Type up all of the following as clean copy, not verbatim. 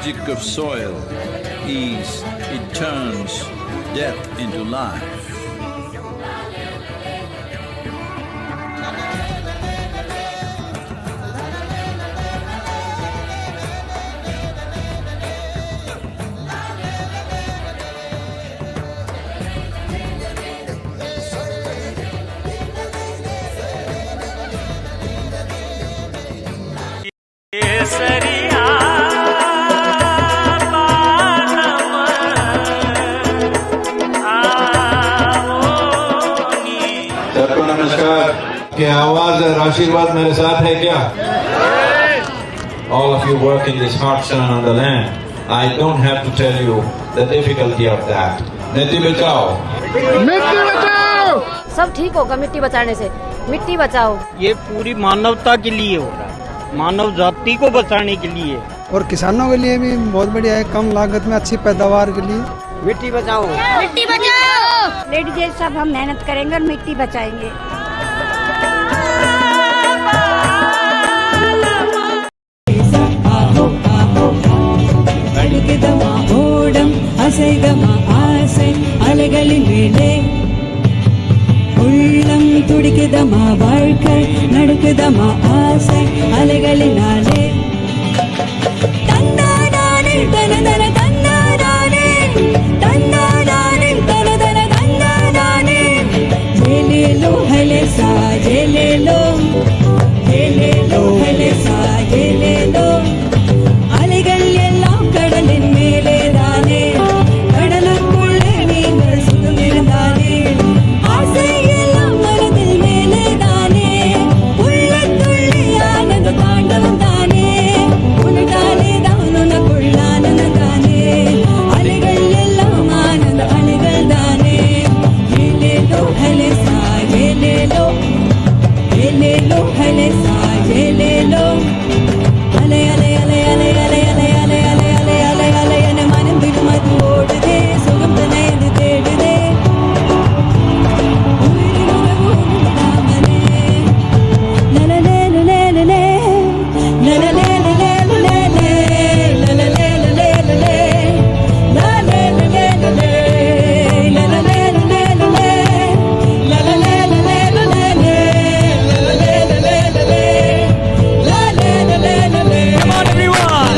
magic of soil is it turns death into life. सबको नमस्कार। क्या आवाज और आशीर्वाद मेरे साथ है क्या? All of you work in this hot sun on the land. I don't have to tell you the difficulty of that. मिट्टी बचाओ, मिट्टी बचाओ। सब ठीक होगा मिट्टी बचाने से। मिट्टी बचाओ। ये पूरी मानवता के लिए हो रहा है, मानव जाति को बचाने के लिए और किसानों के लिए भी बहुत बढ़िया है, कम लागत में अच्छी पैदावार के लिए। मिट्टी बचाओ, मिट्टी बचाओ। लेडीज सब हम मेहनत करेंगे और मिट्टी बचाएंगे। அலைகளின் மேலே உள்ளம் துடிக்குதமா, வாழ்க்கை நடக்குதமா, ஆசை அலைகளினாலே. தன்னானே தனதன தன்னானே, தன்னானே தனதன தன்னானே. ஜேலேலோ ஹலேசா ஜேலேலோ, ஜேலேலோ ஹலேசா ஜேலேலோ. அலைகள் எல்லாம் கடலின் மேலே தானே, கடலுக்குள்ளே நீங்கள் சுதந்திரந்தானே. ஆசை எல்லாம் மனதில் மேலே தானே, உள்ளத்துள்ளே ஆனந்த தாண்டவம் தானே. உனக்காலே தான் உனக்குள் ஆனந்தம் தானே. அலைகள் எல்லாம் ஆனந்த அலைகள் தானே. ஏலேலோ ஹலேசா ஏலேலோ, ஏலேலோ ஹலேசா ஏலேலோ. அலை அலை அலை அலை அலை அலை அலை அலை அலை அலை அலை என மனம் விடும் அது ஓடுதே, சுகம் தன்னை இது தேடுதே. உயிரின் உறவு உண்டாமலே. லலலே லலே லலே, லலலே லலே லலே லலே, லலலே லலே லலே, லலே லலே லலே, லலலே லலே லலே, லலலே லலே லலே, லலலே லலே லலே, லலே லலே லலே. Come on everyone!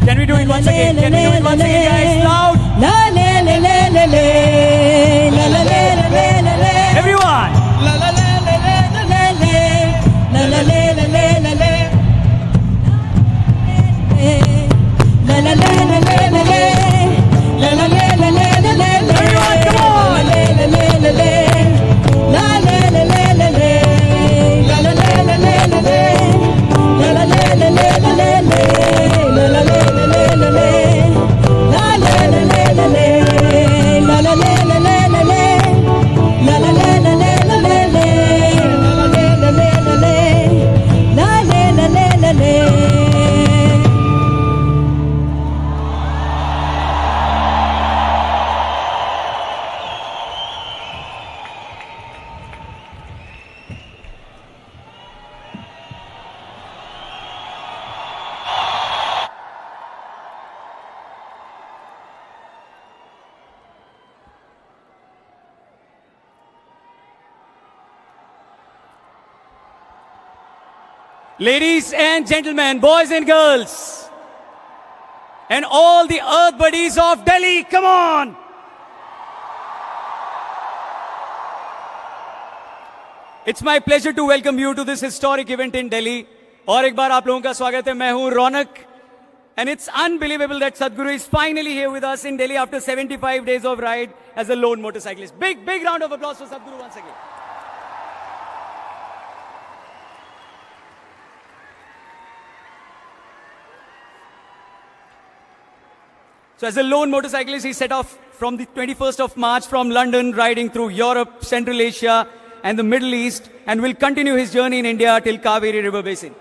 Can we do it once again? Can we do it once again, guys? Loud! Everyone! Everyone, come on! La Ladies and gentlemen, boys and girls, and all the earth buddies of Delhi, come on! It's my pleasure to welcome you to this historic event in Delhi. और एक बार आप लोगों का स्वागत है, मैं हूं रौनक. And it's unbelievable that Sadhguru is finally here with us in Delhi after 75 days of ride as a lone motorcyclist. Big round of applause for Sadhguru once again. So as a lone motorcyclist, he set off from the 21st of March from London, riding through Europe, Central Asia, and the Middle East, and will continue his journey in India till Kaveri River Basin.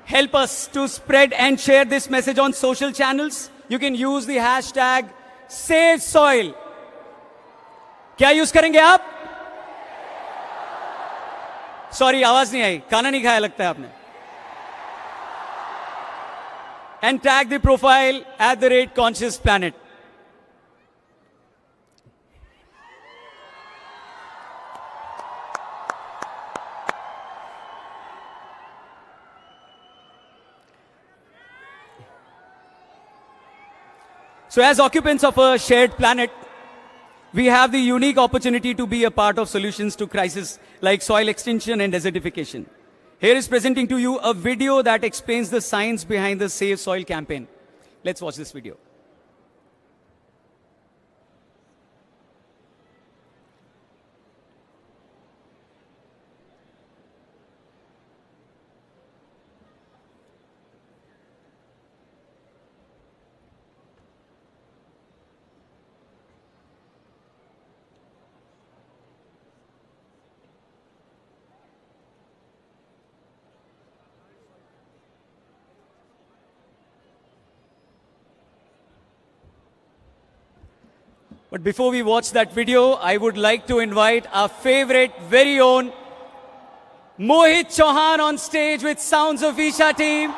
Help us to spread and share this message on social channels. You can use the hashtag #SaveSoil. क्या use करेंगे आप? Sorry, आवाज नहीं आई, खाना नहीं खाया लगता है आपने. And tag the profile @ConsciousPlanet. So as occupants of a shared planet, we have the unique opportunity to be a part of solutions to crises like soil extinction and desertification. Here is presenting to you a video that explains the science behind the Save Soil campaign. Let's watch this video. But before we watch that video, I would like to invite our favorite, very own Mohit Chauhan on stage with Sounds of Isha team.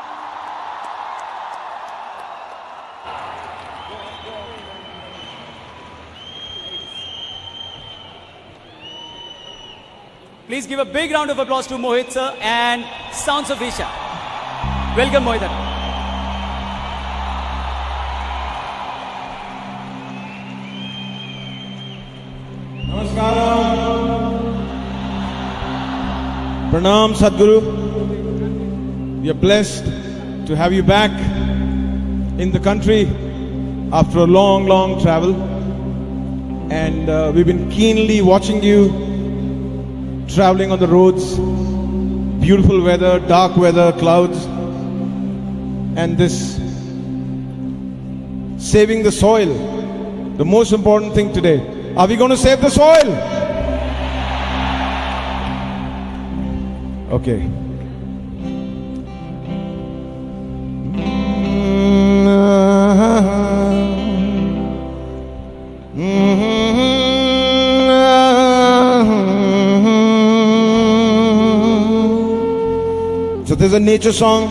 Please give a big round of applause to Mohit sir and Sounds of Isha. Welcome Mohit. Pranam Sadhguru, we are blessed to have you back in the country after a long travel, and we've been keenly watching you traveling on the roads. Beautiful weather, dark weather, clouds, and this saving the soil, the most important thing today. Are we going to save the soil? Okay. So there's a nature song,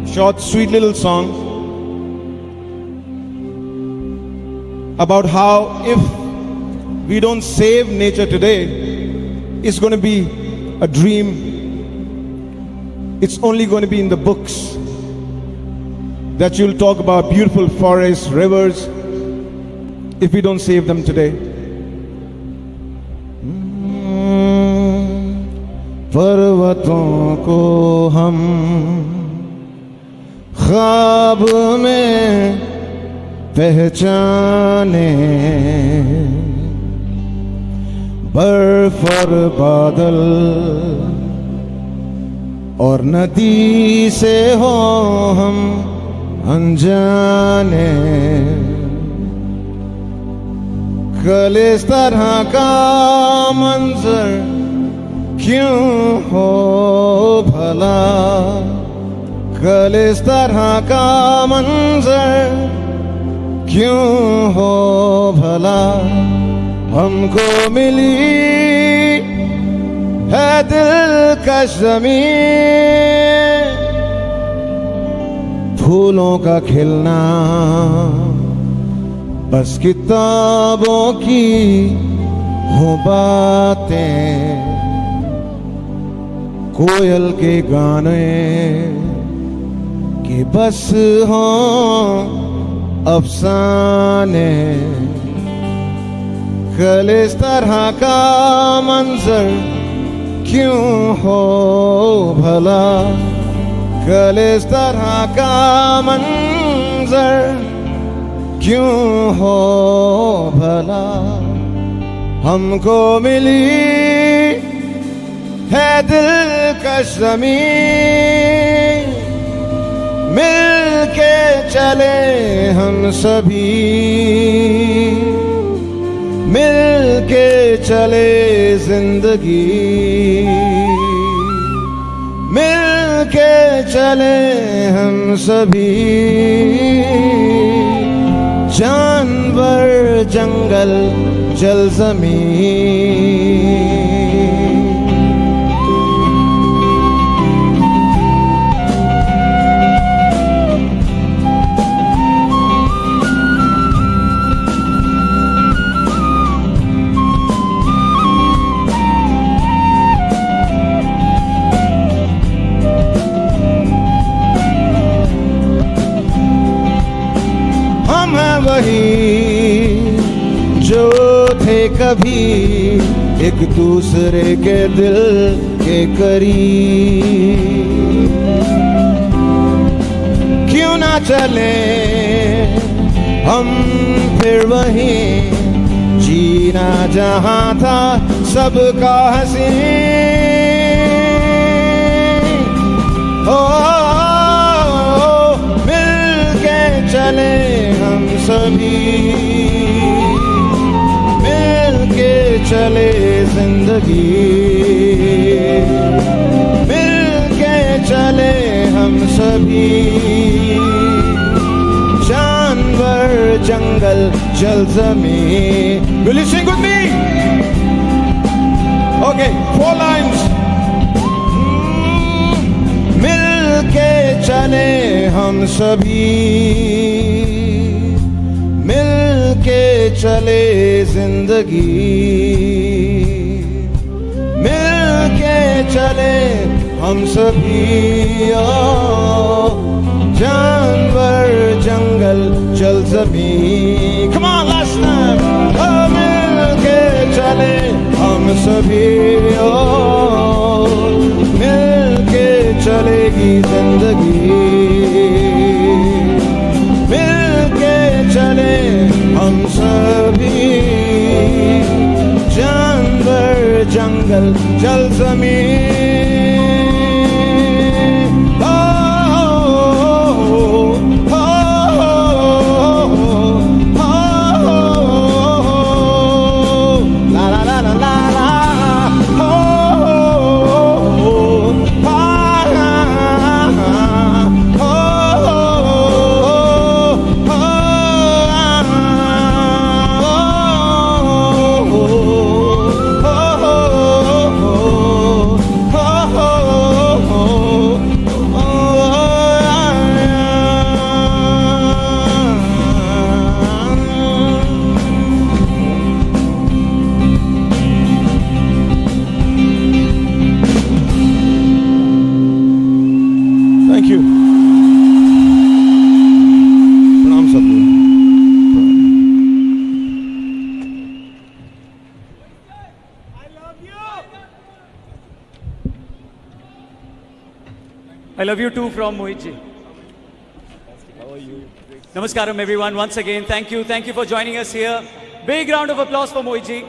short, sweet little song about how if we don't save nature today, it's going to be a dream. It's only going to be in the books that you'll talk about beautiful forests, rivers, if we don't save them today. पर्वतों को हम ख्वाब में पहचाने, बर्फ और बादल और नदी से हो हम अनजाने, कल इस तरह का मंजर क्यों हो भला, कल इस तरह का मंजर क्यों हो भला, हमको मिली है दिलकश ज़मीं, फूलों का खिलना, बस किताबों की हो बातें, कोयल के गाने कि बस हो अफसाने। कल इस तरह का मंजर क्यों हो भला, कल इस तरह का मंजर क्यों हो भला। हमको मिली है दिलकश ज़मीन, मिल के चले हम सभी, मिल के चले जिंदगी, मिल के चले हम सभी। जानवर जंगल जल ज़मीन, वही जो थे कभी एक दूसरे के दिल के करीब। क्यों ना चले हम फिर वही, जीना जहां था सबका हंसी। मिल के चले हम सभी, मिल के चले जिंदगी, मिल के चले हम सभी। जानवर जंगल जल ज़मीन। Will you sing with me? Okay, 4 lines. मिल के चले हम सभी, मिल के चले जिंदगी, मिल के चले हम सभी। जानवर जंगल जल ज़मीन। Come on, last time. मिल के चले हम सभी, मिल के चलेगी जिंदगी, मिल के चले हम सभी। जानवर जंगल जल ज़मीन। I love you too from Mohit ji. How are you? Namaskaram everyone once again. Thank you for joining us here. Big round of applause for Mohit ji.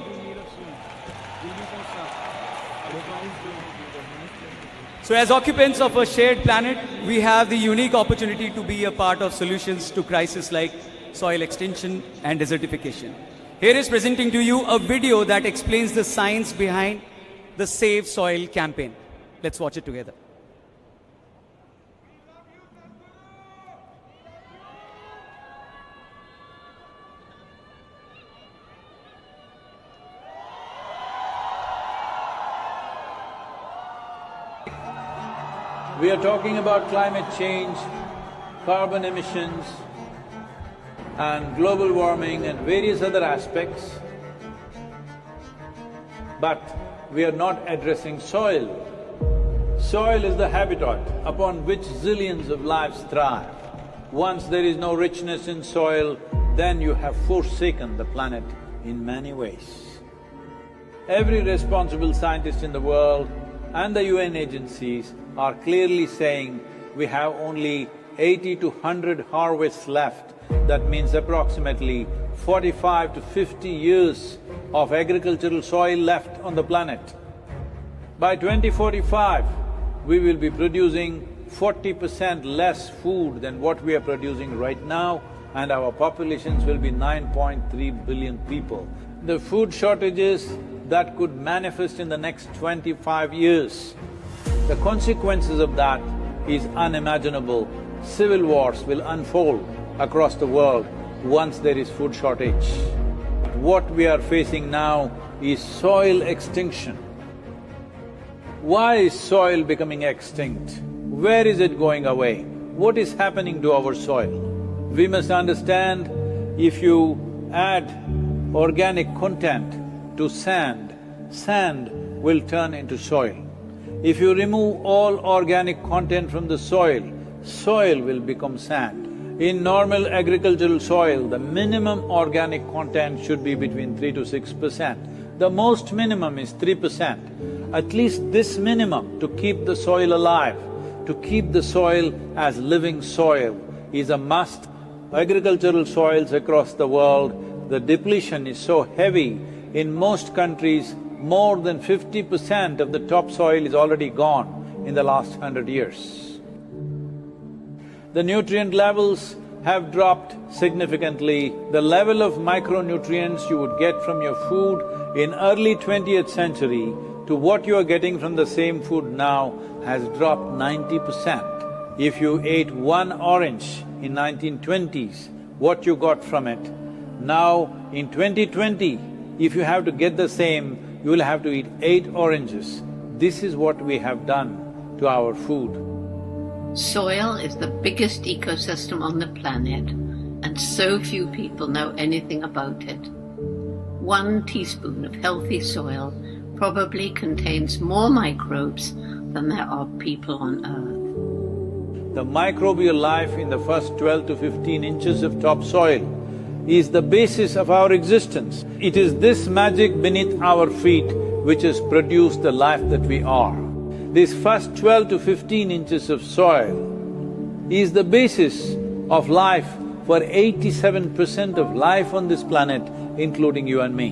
So as occupants of a shared planet, we have the unique opportunity to be a part of solutions to crises like soil extinction and desertification. Here is presenting to you a video that explains the science behind the Save Soil campaign. Let's watch it together. We are talking about climate change, carbon emissions, and global warming and various other aspects, but we are not addressing soil. Soil is the habitat upon which zillions of lives thrive. Once there is no richness in soil, then you have forsaken the planet in many ways. Every responsible scientist in the world and the UN agencies are clearly saying we have only 80 to 100 harvests left. That means approximately 45 to 50 years of agricultural soil left on the planet. By 2045, we will be producing 40% less food than what we are producing right now, and our populations will be 9.3 billion people. The food shortages that could manifest in the next 25 years, the consequences of that is unimaginable. Civil wars will unfold across the world once there is food shortage. What we are facing now is soil extinction. Why is soil becoming extinct? Where is it going away? What is happening to our soil? We must understand, if you add organic content to sand, sand will turn into soil. If you remove all organic content from the soil, soil will become sand. In normal agricultural soil, the minimum organic content should be between 3 to 6%. The most minimum is 3%. At least this minimum to keep the soil alive, to keep the soil as living soil is a must. Agricultural soils across the world, the depletion is so heavy, in most countries, more than 50% of the topsoil is already gone in the last 100 years. The nutrient levels have dropped significantly. The level of micronutrients you would get from your food in early 20th century to what you are getting from the same food now has dropped 90%. If you ate one orange in 1920s, what you got from it, now in 2020, if you have to get the same, you will have to eat 8 oranges. This is what we have done to our food. Soil is the biggest ecosystem on the planet, and so few people know anything about it. 1 teaspoon of healthy soil probably contains more microbes than there are people on Earth. The microbial life in the first 12 to 15 inches of topsoil is the basis of our existence. It is this magic beneath our feet which has produced the life that we are. This first 12 to 15 inches of soil is the basis of life for 87% of life on this planet, including you and me.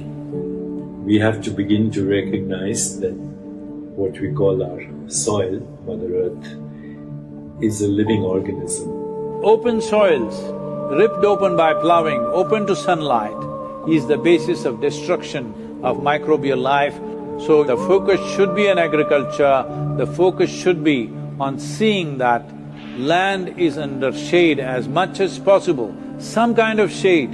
We have to begin to recognize that what we call our soil, Mother Earth, is a living organism. Open soils, ripped open by ploughing, open to sunlight, is the basis of destruction of microbial life. So the focus should be on agriculture, the focus should be on seeing that land is under shade as much as possible, some kind of shade,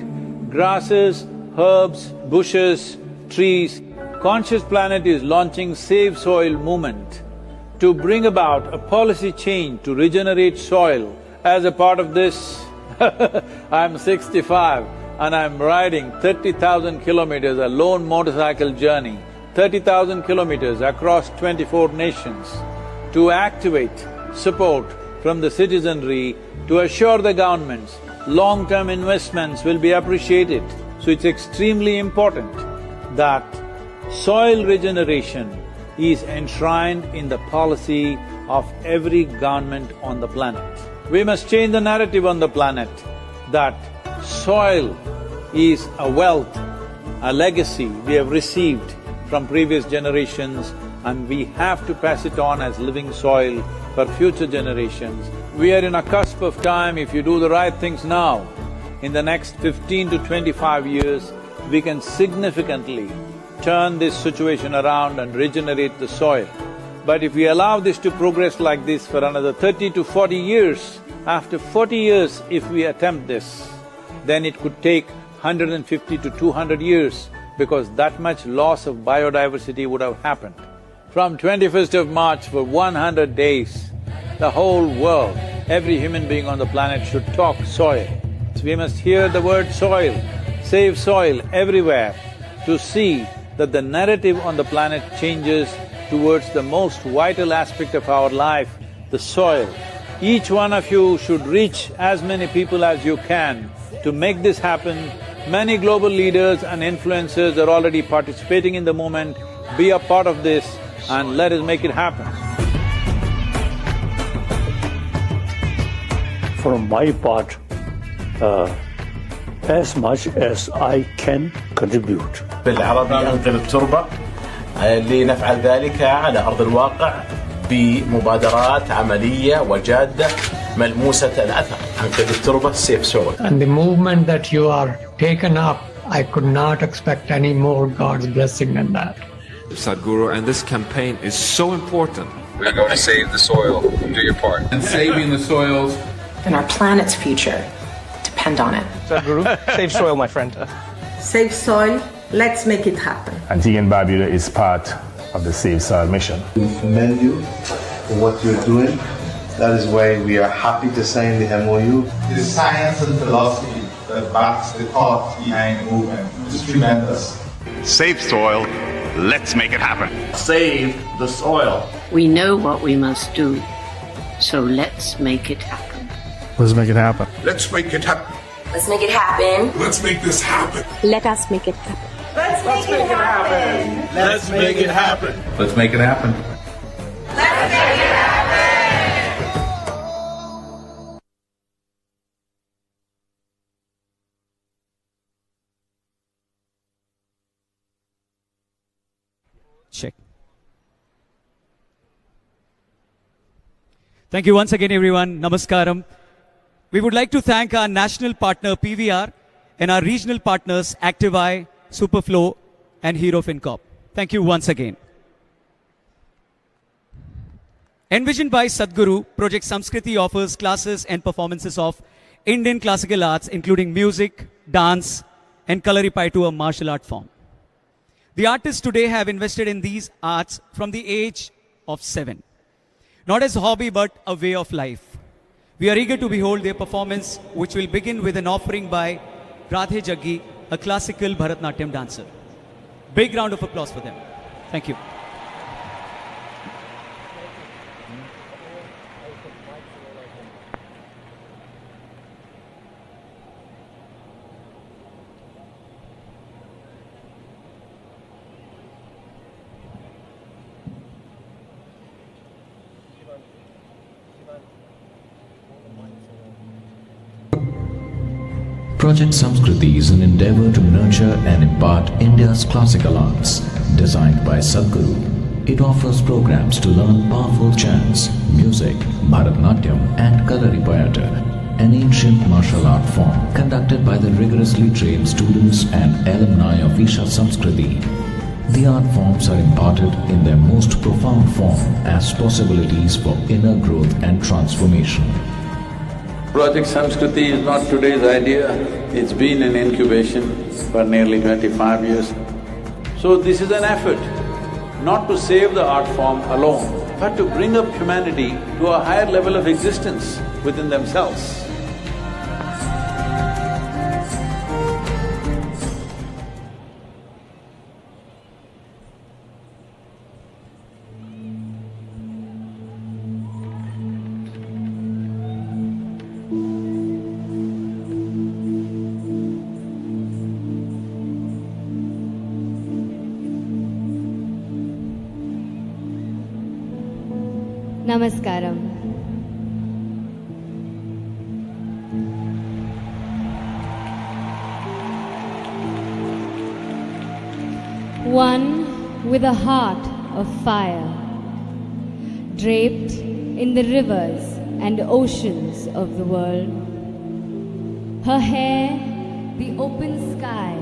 grasses, herbs, bushes, trees. Conscious Planet is launching Save Soil movement to bring about a policy change to regenerate soil. As a part of this, I'm 65 and I'm riding 30,000 kilometers, a lone motorcycle journey, 30,000 kilometers across 24 nations to activate support from the citizenry to assure the governments long-term investments will be appreciated. So it's extremely important that soil regeneration is enshrined in the policy of every government on the planet. We must change the narrative on the planet that soil is a wealth, a legacy we have received from previous generations, and we have to pass it on as living soil for future generations. We are in a cusp of time. If you do the right things now, in the next 15 to 25 years, we can significantly turn this situation around and regenerate the soil. But if we allow this to progress like this for another 30 to 40 years, after 40 years if we attempt this, then it could take 150 to 200 years because that much loss of biodiversity would have happened. From 21st of March for 100 days, the whole world, every human being on the planet should talk soil. It's We must hear the word soil, save soil everywhere to see that the narrative on the planet changes towards the most vital aspect of our life, the soil. Each one of you should reach as many people as you can to make this happen. Many global leaders and influencers are already participating in the movement. Be a part of this and let us make it happen. From my part, as much as I can contribute. بالعربي أنقذ التربة لنفعل ذلك على أرض الواقع بمبادرات عملية وجادة ملموسة الأثر. أنقذ التربة save soil. And the movement that you are taken up, I could not expect any more God's blessing than that. Sadhguru, and this campaign is so important. We're going to save the soil. Do your part. And saving the soils. And our planet's future depend on it. Sadhguru, save soil, my friend. Save soil, let's make it happen. Antigua and Barbuda is part of the Save Soil mission. We commend you for what you're doing. That is why we are happy to sign the MOU. The science and philosophy that backs the thought behind the movement is tremendous. Save soil, let's make it happen. Save the soil. We know what we must do, so let's make it happen. Let's make it happen. Let's make it happen. Let's make it happen. Let's make this happen. Let us make it happen. Let's make it happen. Let's make it happen. Let's make it happen. Let's make it happen. Check. Thank you once again, everyone. Namaskaram. We would like to thank our national partner PVR and our regional partners ActiveEye, Superflow and Hero FinCorp. Thank you once again. Envisioned by Sadhguru, Project Samskriti offers classes and performances of Indian classical arts including music, dance and Kalaripai to a martial art form. The artists today have invested in these arts from the age of 7. Not as a hobby but a way of life. We are eager to behold their performance, which will begin with an offering by Radhe Jaggi, a classical Bharatnatyam dancer. Big round of applause for them. Thank you. Project Samskriti is an endeavor to nurture and impart India's classical arts. Designed by Sadhguru, it offers programs to learn powerful chants, music, Bharatnatyam and Kalaripayattu, an ancient martial art form conducted by the rigorously trained students and alumni of Isha Samskriti. The art forms are imparted in their most profound form as possibilities for inner growth and transformation. Project Samskriti is not today's idea, it's been in incubation for nearly 25 years. So this is an effort, not to save the art form alone, but to bring up humanity to a higher level of existence within themselves. Namaskaram. One with a heart of fire, draped in the rivers and oceans of the world. Her hair, the open sky,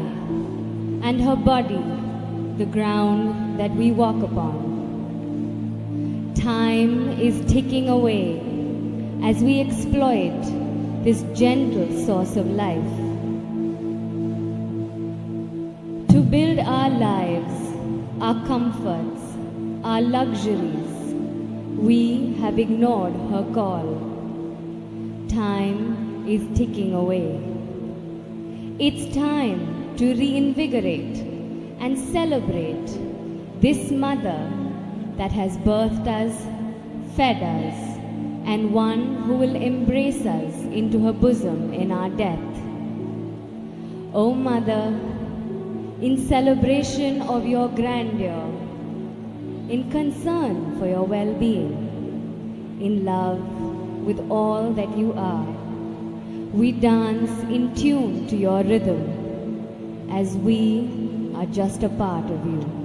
and her body, the ground that we walk upon. Time is ticking away as we exploit this gentle source of life. To build our lives, our comforts, our luxuries, we have ignored her call. Time is ticking away. It's time to reinvigorate and celebrate this mother that has birthed us, fed us, and one who will embrace us into her bosom in our death. O Mother, in celebration of your grandeur, in concern for your well-being, in love with all that you are, we dance in tune to your rhythm as we are just a part of you.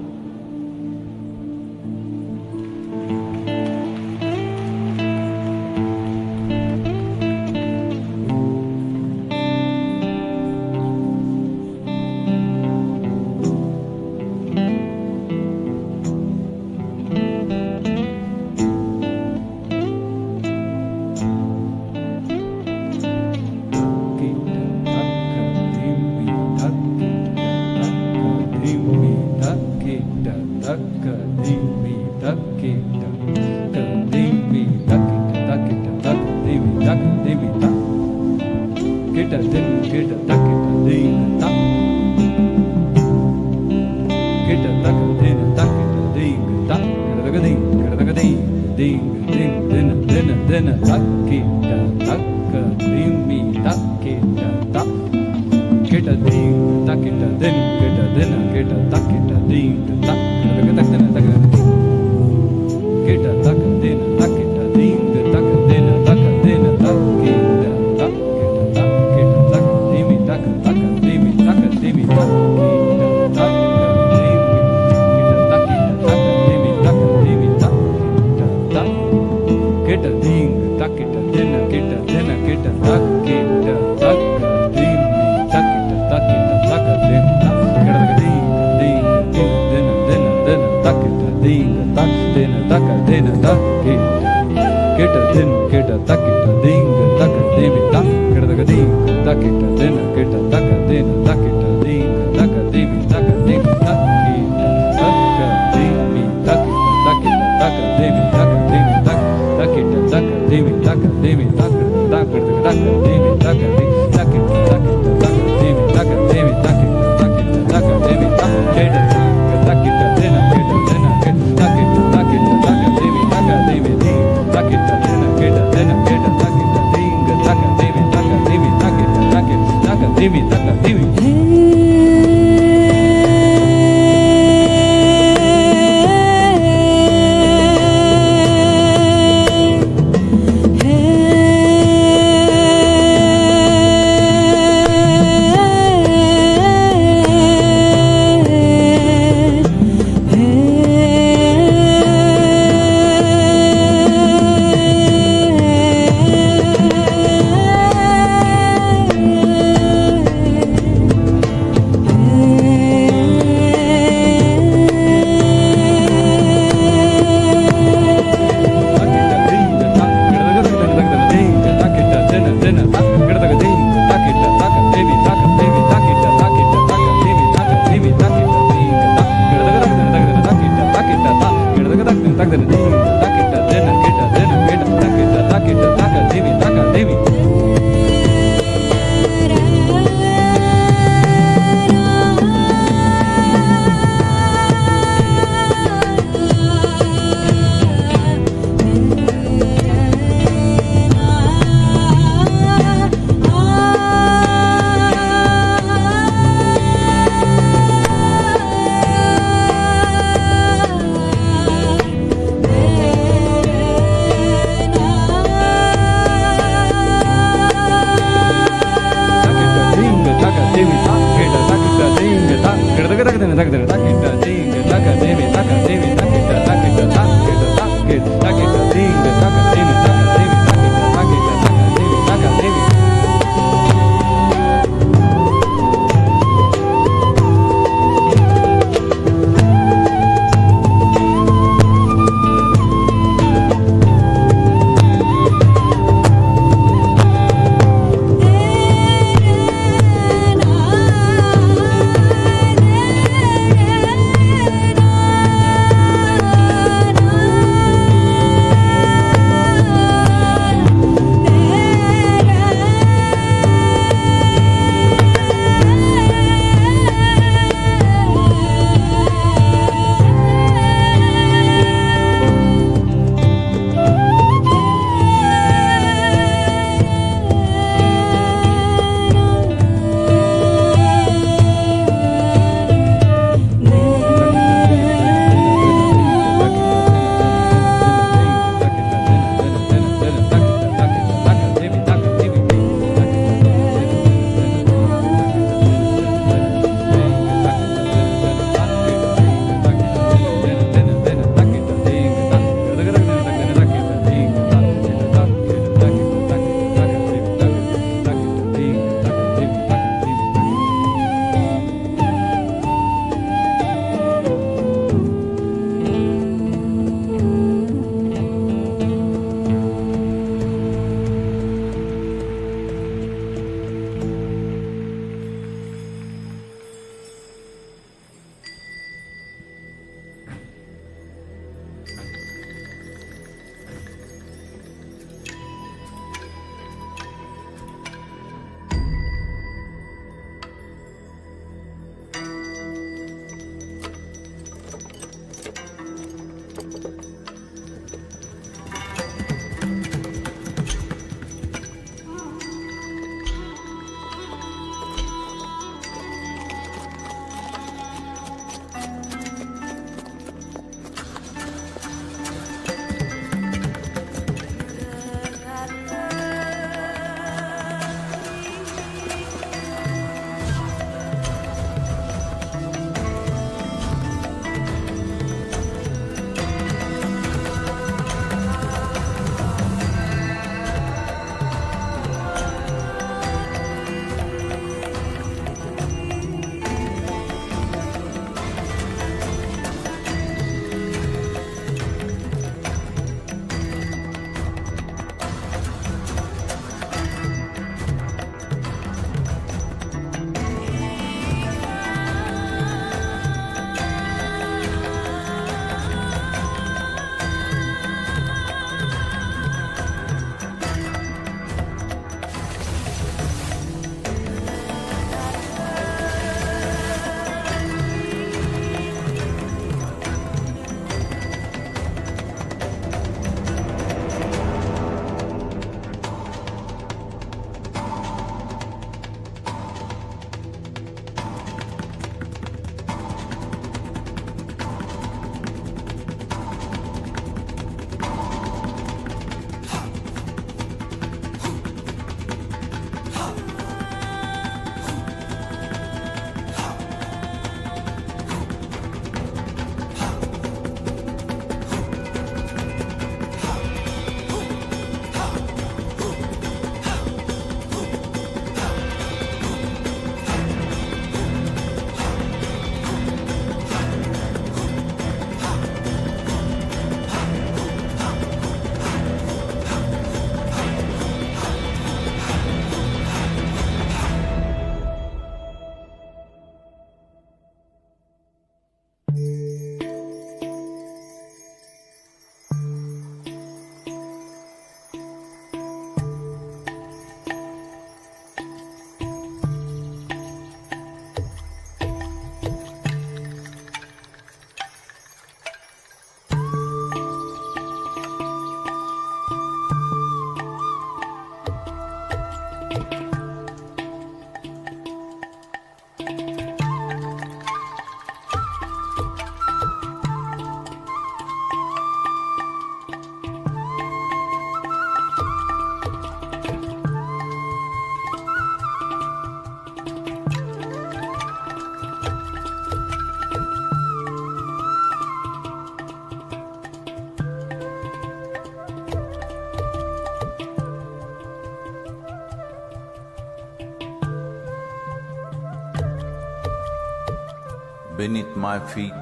Beneath my feet,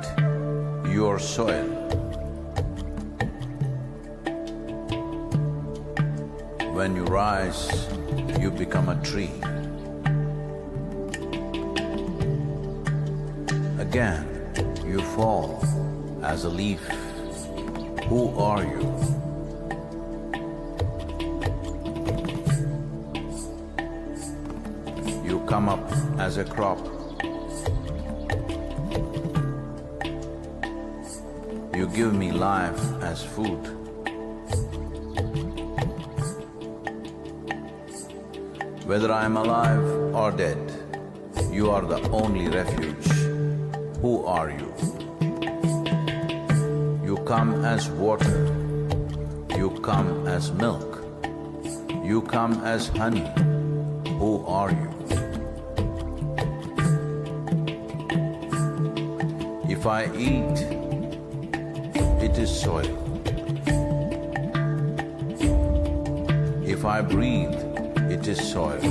your soil. When you rise, you become a tree. Again, you fall as a leaf. Who are you? You come up as a crop. You give me life as food. Whether I am alive or dead, you are the only refuge. Who are you? You come as water. You come as milk. You come as honey. Who are you? If I eat, it is soil. If I breathe, it is soil.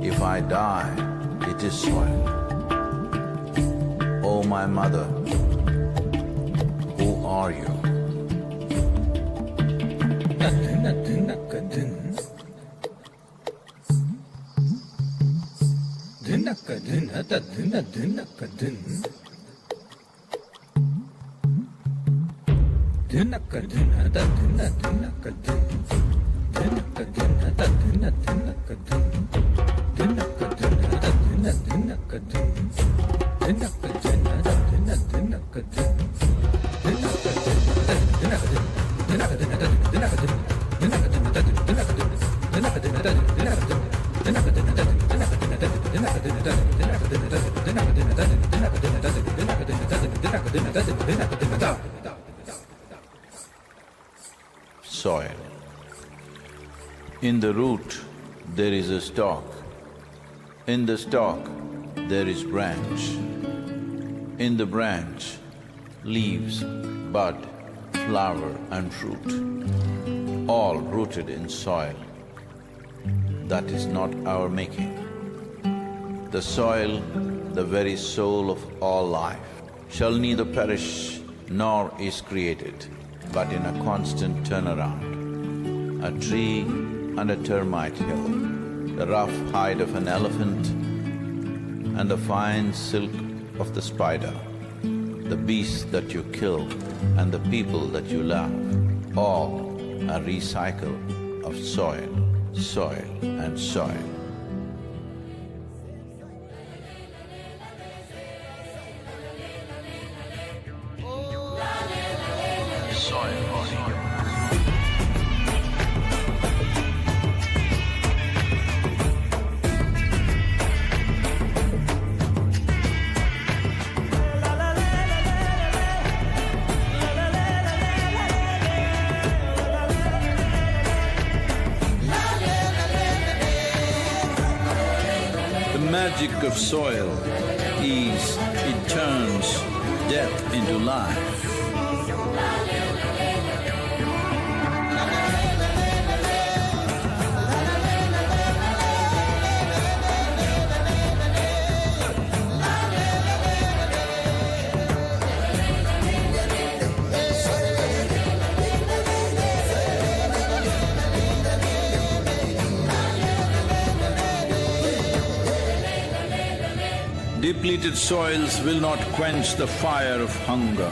If I die, it is soil. Oh, my mother, who are you? Soil. In the root, there is a stalk. In the stalk, there is branch. In the branch, leaves, bud, flower and fruit, all rooted in soil. That is not our making. The soil, the very soul of all life, shall neither perish nor is created, but in a constant turnaround. A tree and a termite hill, the rough hide of an elephant and the fine silk of the spider, the beasts that you kill and the people that you love, all a recycle of soil, soil and soil. The magic of soil is it turns death into life. Depleted soils will not quench the fire of hunger.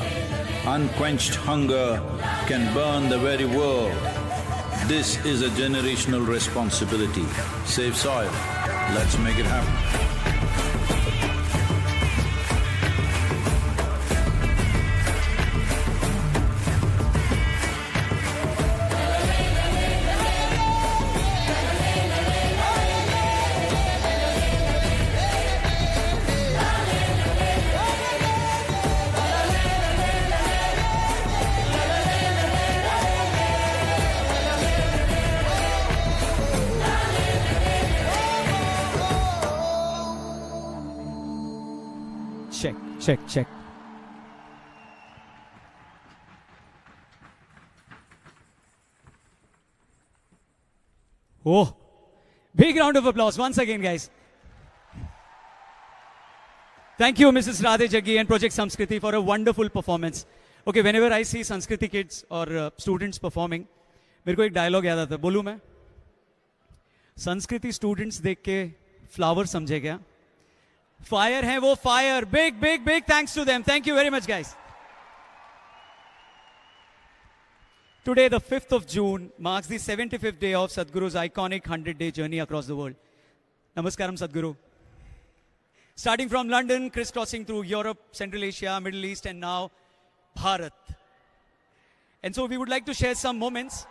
Unquenched hunger can burn the very world. This is a generational responsibility. Save soil. Let's make it happen. Check. Oh, big round of applause once again, guys. Thank you, Mrs. Radhe Jaggi and Project Samskriti for a wonderful performance. Okay, whenever I see Samskriti kids or students performing, मेरे को एक dialogue याद आता है, बोलूँ मैं? संस्कृति students देख के flower समझे क्या? Fire है वो fire. Big thanks to them. Thank you very much, guys. Today, the 5th of June, marks the 75th day of Sadhguru's iconic 100-day journey across the world. Namaskaram, Sadhguru. Starting from London, crisscrossing through Europe, Central Asia, Middle East, and now Bharat. And so we would like to share some moments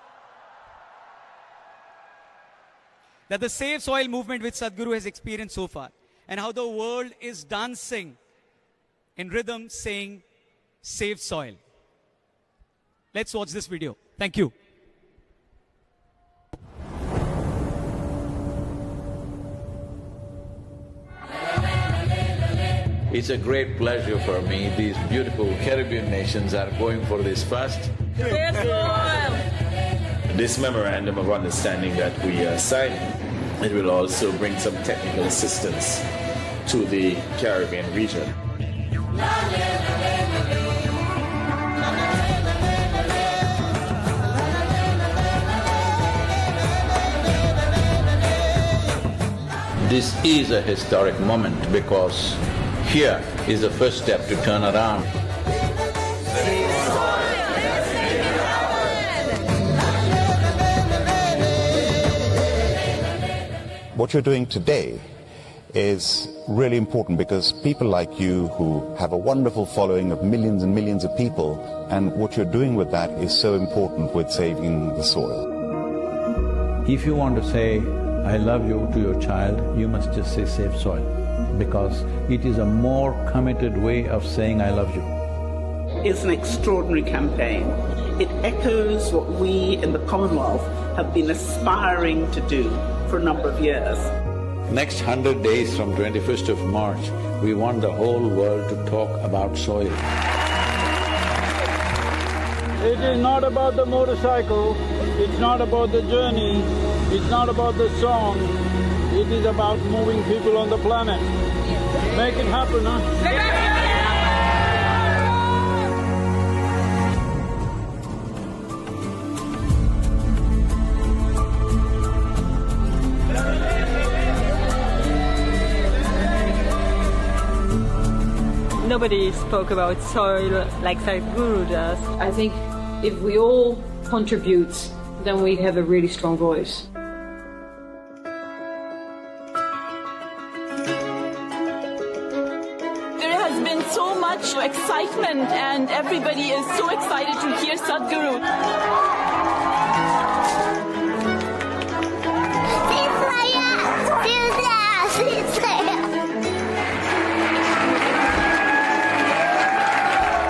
that the Save Soil movement which Sadhguru has experienced so far, and how the world is dancing in rhythm saying, save soil. Let's watch this video. Thank you. It's a great pleasure for me. These beautiful Caribbean nations are going for this fast. Save soil! This memorandum of understanding that we are signing, it will also bring some technical assistance to the Caribbean region. This is a historic moment because here is the first step to turn around. What you're doing today is really important because people like you who have a wonderful following of millions and millions of people, and what you're doing with that is so important with saving the soil. If you want to say, I love you to your child, you must just say save soil, because it is a more committed way of saying I love you. It's an extraordinary campaign. It echoes what we in the Commonwealth have been aspiring to do for a number of years. Next 100 days from 21st of March, we want the whole world to talk about soil. It is not about the motorcycle, it's not about the journey, it's not about the song, it is about moving people on the planet. Make it happen, huh? Nobody spoke about soil like Sadhguru does. I think if we all contribute, then we have a really strong voice. There has been so much excitement and everybody is so excited to hear Sadhguru.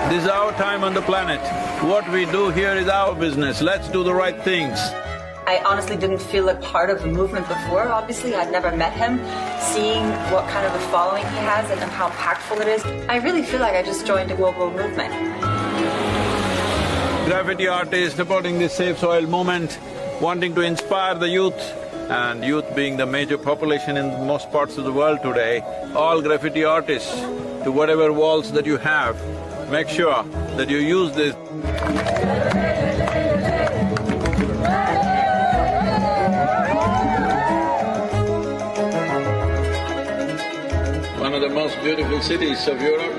This is our time on the planet. What we do here is our business. Let's do the right things. I honestly didn't feel a part of the movement before. Obviously, I'd never met him. Seeing what kind of a following he has and how impactful it is, I really feel like I just joined a global movement. Graffiti artists supporting this Save Soil movement, wanting to inspire the youth, and youth being the major population in most parts of the world today, all graffiti artists, to whatever walls that you have, make sure that you use this. One of the most beautiful cities of Europe.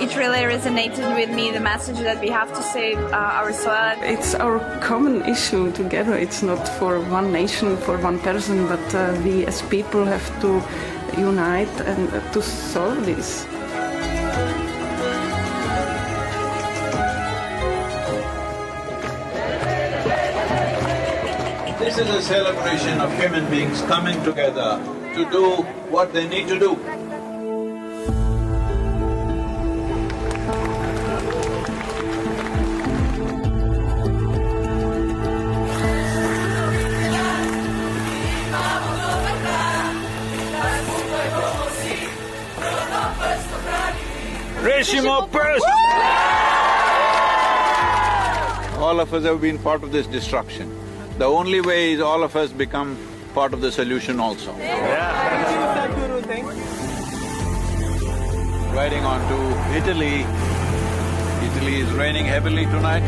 It really resonated with me, the message that we have to save our soil. It's our common issue together. It's not for one nation, for one person, but we as people have to unite and to solve this. This is a celebration of human beings coming together to do what they need to do. All of us have been part of this destruction. The only way is all of us become part of the solution also. Riding on to Italy. Italy is raining heavily tonight.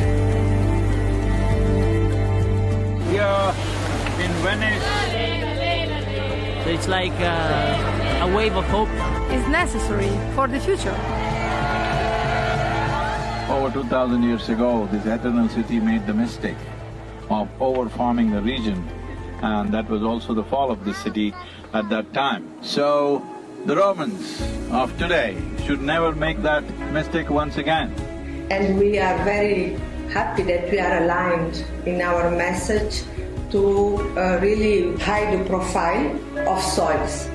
Here in Venice. So it's like a wave of hope. Is necessary for the future. Over 2000 years ago, this eternal city made the mistake of over-farming the region, and that was also the fall of the city at that time. So, the Romans of today should never make that mistake once again. And we are very happy that we are aligned in our message to really high the profile of soils.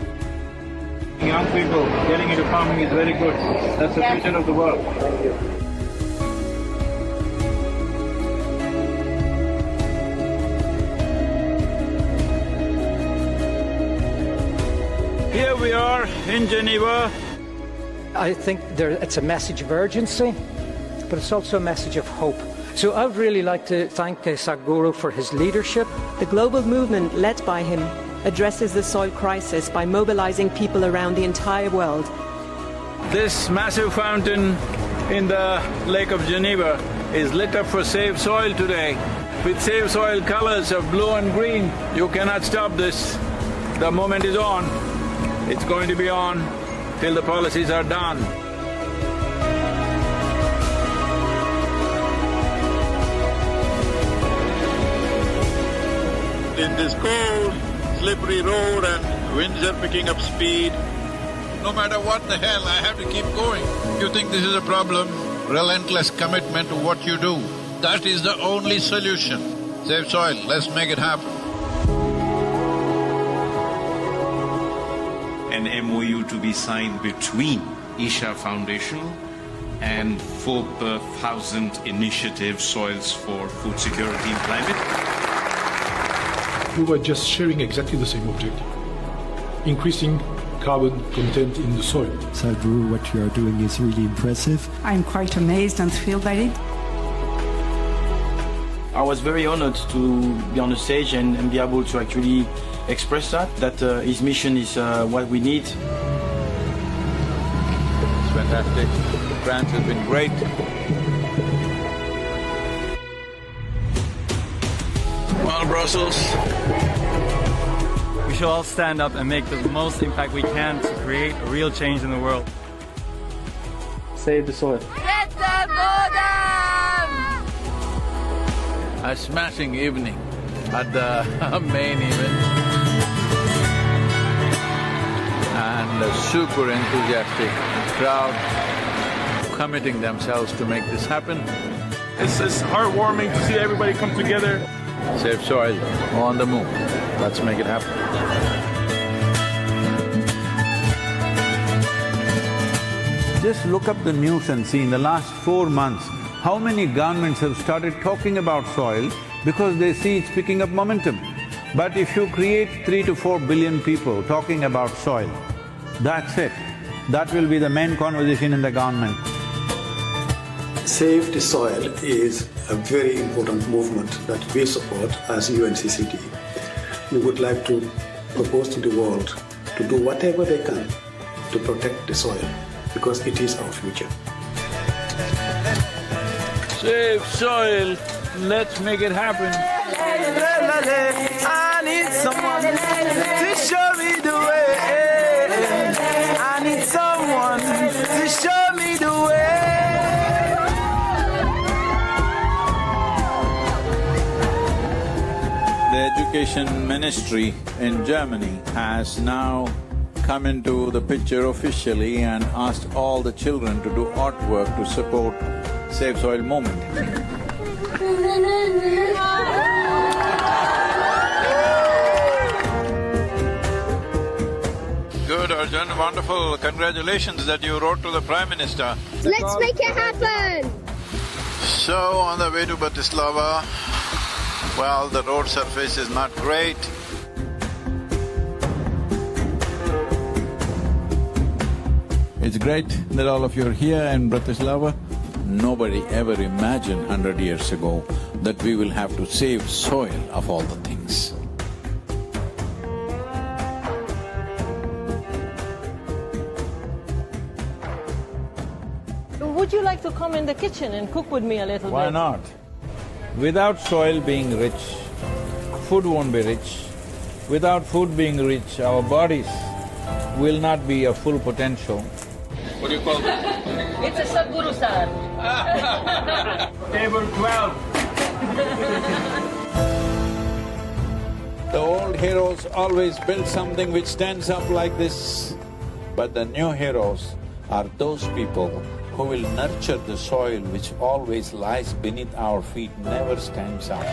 Young people getting into farming is very good. That's the future of the world. Thank you. Here we are in Geneva. I think it's a message of urgency, but it's also a message of hope. So I would really like to thank Sadhguru for his leadership. The global movement led by him addresses the soil crisis by mobilizing people around the entire world. This massive fountain in the Lake of Geneva is lit up for Save Soil today with Save Soil colors of blue and green. You cannot stop this. The moment is on. It's going to be on till the policies are done. in this cold, slippery road and winds are picking up speed, no matter what the hell, I have to keep going. You think this is a problem? Relentless commitment to what you do. That is the only solution. Save soil, let's make it happen. An MOU to be signed between Isha Foundation and 4,000 Initiative Soils for Food Security and Climate. We were just sharing exactly the same objective, increasing carbon content in the soil. Sadhguru, what you are doing is really impressive. I'm quite amazed and thrilled by it. I was very honored to be on the stage and be able to actually express that his mission is what we need. It's fantastic. France has been great. Well, Brussels. We should all stand up and make the most impact we can to create a real change in the world. Save the soil. Get the bottom! A smashing evening at the main event. And a super enthusiastic crowd committing themselves to make this happen. It's heartwarming to see everybody come together. Save soil, on the move. Let's make it happen. Just look up the news and see in the last 4 months, how many governments have started talking about soil because they see it's picking up momentum. But if you create 3 to 4 billion people talking about soil, that's it. That will be the main conversation in the government. Save the Soil is a very important movement that we support as UNCCT. We would like to propose to the world to do whatever they can to protect the soil, because it is our future. Save soil, let's make it happen. I need someone to show me the way. I need someone to show me the way. The education ministry in Germany has now come into the picture officially and asked all the children to do artwork to support Save Soil movement. Good, Arjun, wonderful. Congratulations that you wrote to the Prime Minister. Let's make it happen! So, on the way to Bratislava, well, the road surface is not great. It's great that all of you are here in Bratislava. Nobody ever imagined 100 years ago that we will have to save soil of all the things. Would you like to come in the kitchen and cook with me a little bit? Why not? Without soil being rich, food won't be rich. Without food being rich, our bodies will not be of full potential. What do you call it? It's a Sadhguru salad. Table 12. The old heroes always built something which stands up like this. But the new heroes are those people who will nurture the soil which always lies beneath our feet, never stands up.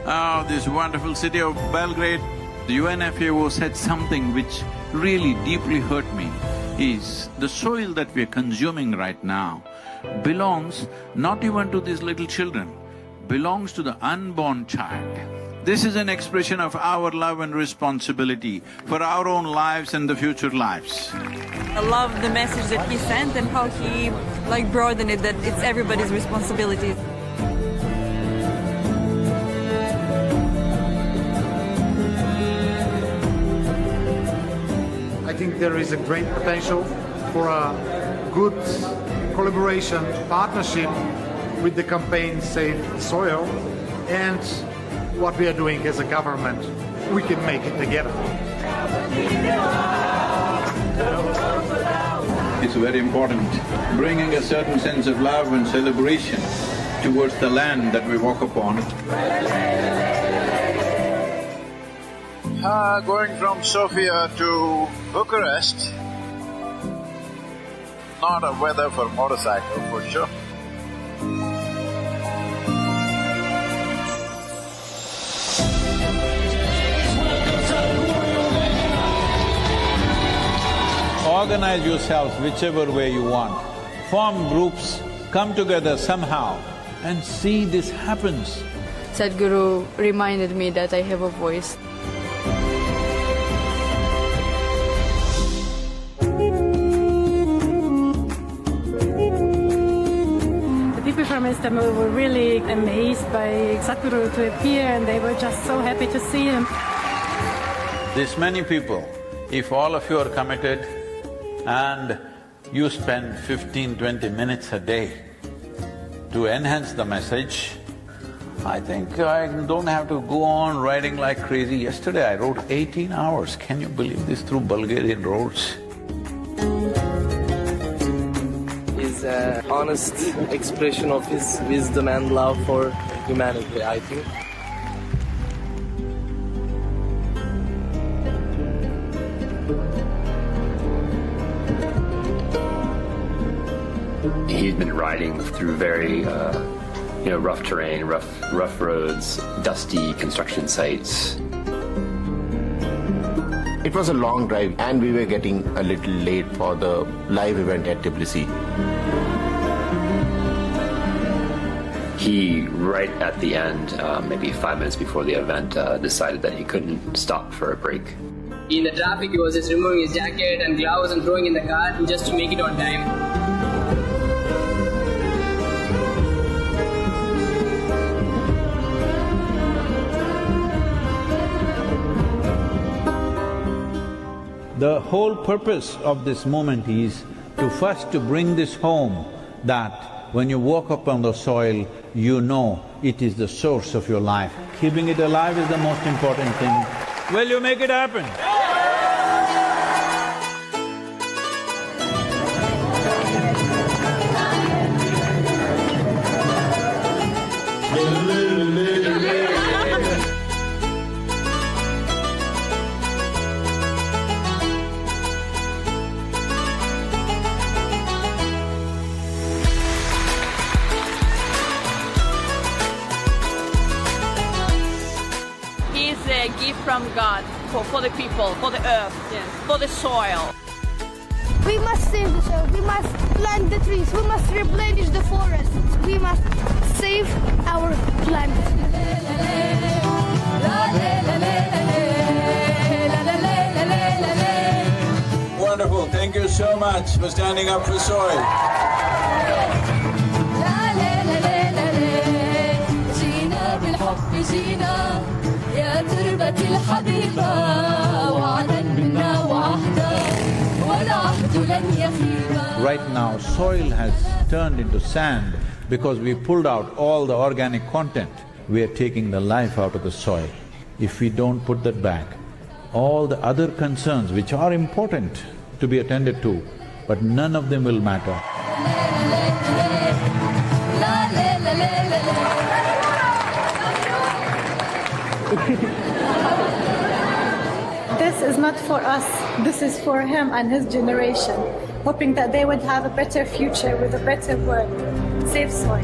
Oh, this wonderful city of Belgrade, the UNFAO said something which really deeply hurt me, is the soil that we are consuming right now belongs not even to these little children, belongs to the unborn child. This is an expression of our love and responsibility for our own lives and the future lives. I love the message that he sent and how he broadened it, that it's everybody's responsibility. I think there is a great potential for a good collaboration, partnership with the campaign Save the Soil. and what we are doing as a government, we can make it together. It's very important, bringing a certain sense of love and celebration towards the land that we walk upon. Going from Sofia to Bucharest, not a weather for motorcycle for sure. Organize yourselves whichever way you want, form groups, come together somehow and see this happens. Sadhguru reminded me that I have a voice. The people from Istanbul were really amazed by Sadhguru to appear, and they were just so happy to see him. This many people, if all of you are committed and you spend 15–20 minutes a day to enhance the message, I think I don't have to go on riding like crazy. Yesterday I rode 18 hours, can you believe this, through Bulgarian roads? His honest expression of his wisdom and love for humanity, I think. He's been riding through very, rough terrain, rough roads, dusty construction sites. It was a long drive and we were getting a little late for the live event at Tbilisi. He, right at the end, maybe 5 minutes before the event, decided that he couldn't stop for a break. In the traffic, he was just removing his jacket and gloves and throwing in the car just to make it on time. The whole purpose of this moment is to bring this home, that when you walk up on the soil, you know it is the source of your life. Keeping it alive is the most important thing. Will you make it happen? A gift from God for the people, for the earth, for the soil. We must save the soil, we must plant the trees, we must replenish the forests, we must save our planet. Wonderful, thank you so much for standing up for soil. يا تربة الحبيبة وعدا منا وعهدا والعهد لن يخيبا. Right now, soil has turned into sand because we pulled out all the organic content. We are taking the life out of the soil. If we don't put that back, all the other concerns which are important to be attended to, but none of them will matter. This is not for us, this is for him and his generation, hoping that they would have a better future with a better world. Save soil.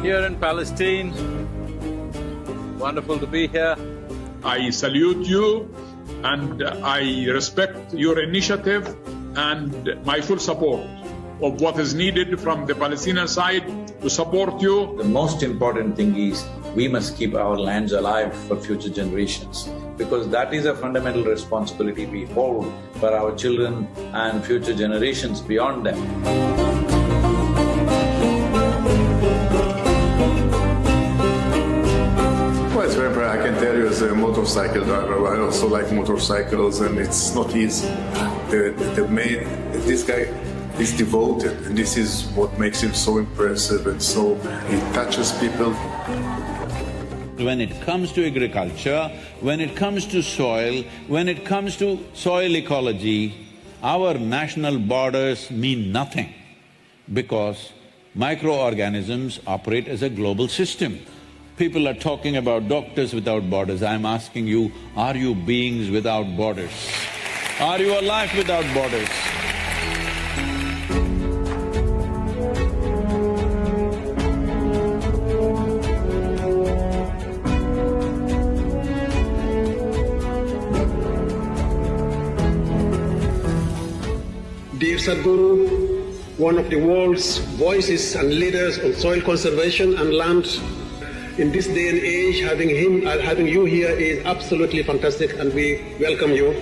Here in Palestine, wonderful to be here. I salute you and I respect your initiative and my full support of what is needed from the Palestinian side to support you. The most important thing is we must keep our lands alive for future generations, because that is a fundamental responsibility we hold for our children and future generations beyond them. Well, it's very important. I can tell you as a motorcycle driver, I also like motorcycles and it's not easy. They made this guy He's devoted, and this is what makes him so impressive and so… he touches people. When it comes to agriculture, when it comes to soil, when it comes to soil ecology, our national borders mean nothing because microorganisms operate as a global system. People are talking about doctors without borders. I'm asking you, are you beings without borders? Are you a life without borders? Dear Sadhguru, one of the world's voices and leaders on soil conservation and land, in this day and age, having you here is absolutely fantastic, and we welcome you.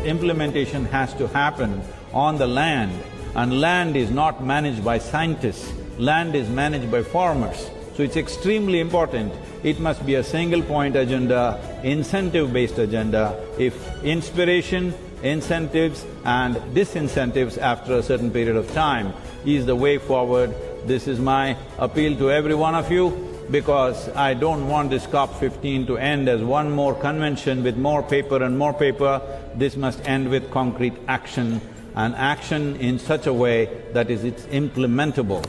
Implementation has to happen on the land, and land is not managed by scientists, land is managed by farmers. So it's extremely important. It must be a single point agenda, incentive-based agenda. If inspiration, incentives and disincentives after a certain period of time is the way forward, this is my appeal to every one of you, because I don't want this COP15 to end as one more convention with more paper and more paper. This must end with concrete action, and action in such a way that it's implementable.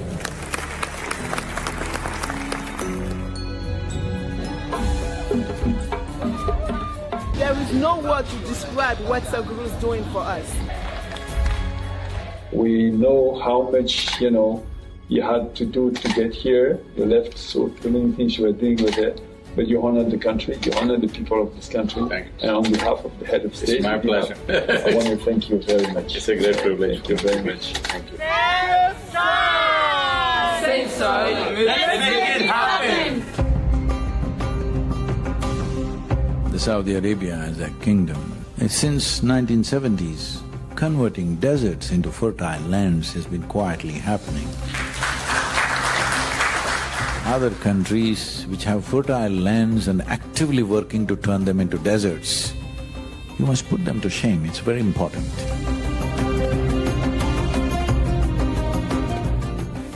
There is no word to describe what Sadhguru is doing for us. We know how much, you had to do to get here. You left so many things you were doing with it, but you honored the country, you honored the people of this country. Thank you. And on behalf of the head of state… It's my pleasure. I want to thank you very much. It's a great privilege. Thank you very much. Thank you. Save soil! Let's make it happen! The Saudi Arabia as a kingdom, since 1970s, converting deserts into fertile lands has been quietly happening. Other countries which have fertile lands and actively working to turn them into deserts, you must put them to shame, it's very important.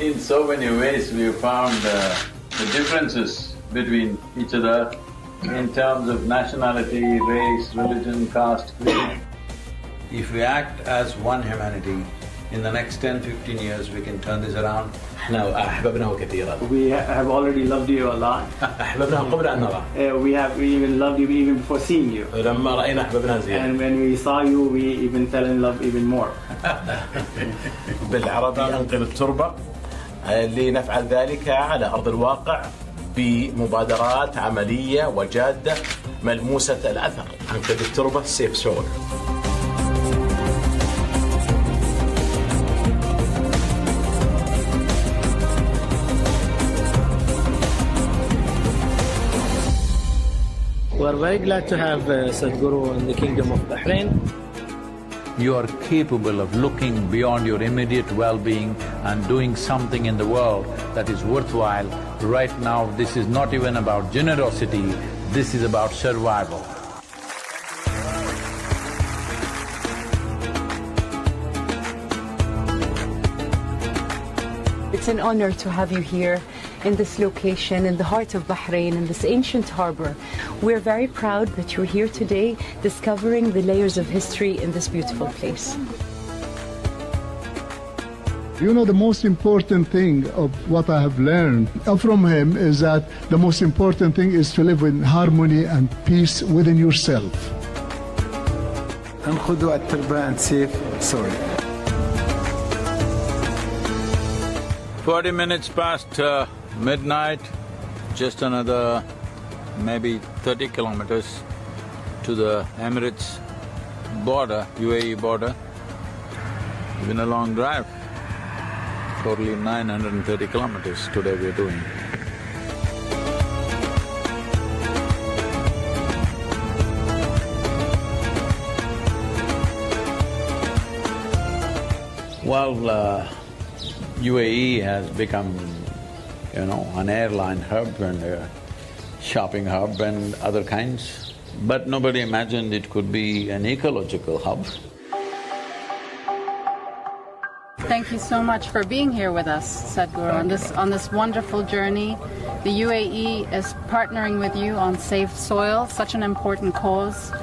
In so many ways we have found the differences between each other in terms of nationality, race, religion, caste, creed. If we act as one humanity, in the next 10-15 years we can turn this around. We have already loved you a lot. We even loved you even before seeing you. And when we saw you, we even fell in love even more. بالعربي أنقذ التربة لنفعل ذلك على أرض الواقع بمبادرات عملية وجادة ملموسة الأثر. أنقذ التربة سيف سول. We are very glad to have Sadhguru in the Kingdom of Bahrain. You are capable of looking beyond your immediate well-being and doing something in the world that is worthwhile. Right now, this is not even about generosity, this is about survival. It's an honor to have you here in this location, in the heart of Bahrain, in this ancient harbor. We're very proud that you're here today discovering the layers of history in this beautiful place. You know, the most important thing of what I have learned from him is that the most important thing is to live in harmony and peace within yourself. انخذوا التربة and save soil. 40 minutes past midnight, just another maybe 30 kilometers to the Emirates border, UAE border. It's been a long drive, totally 930 kilometers today we're doing. Well, UAE has become, an airline hub and a shopping hub and other kinds, but nobody imagined it could be an ecological hub. Thank you so much for being here with us, Sadhguru, on this wonderful journey. The UAE is partnering with you on Save Soil, such an important cause.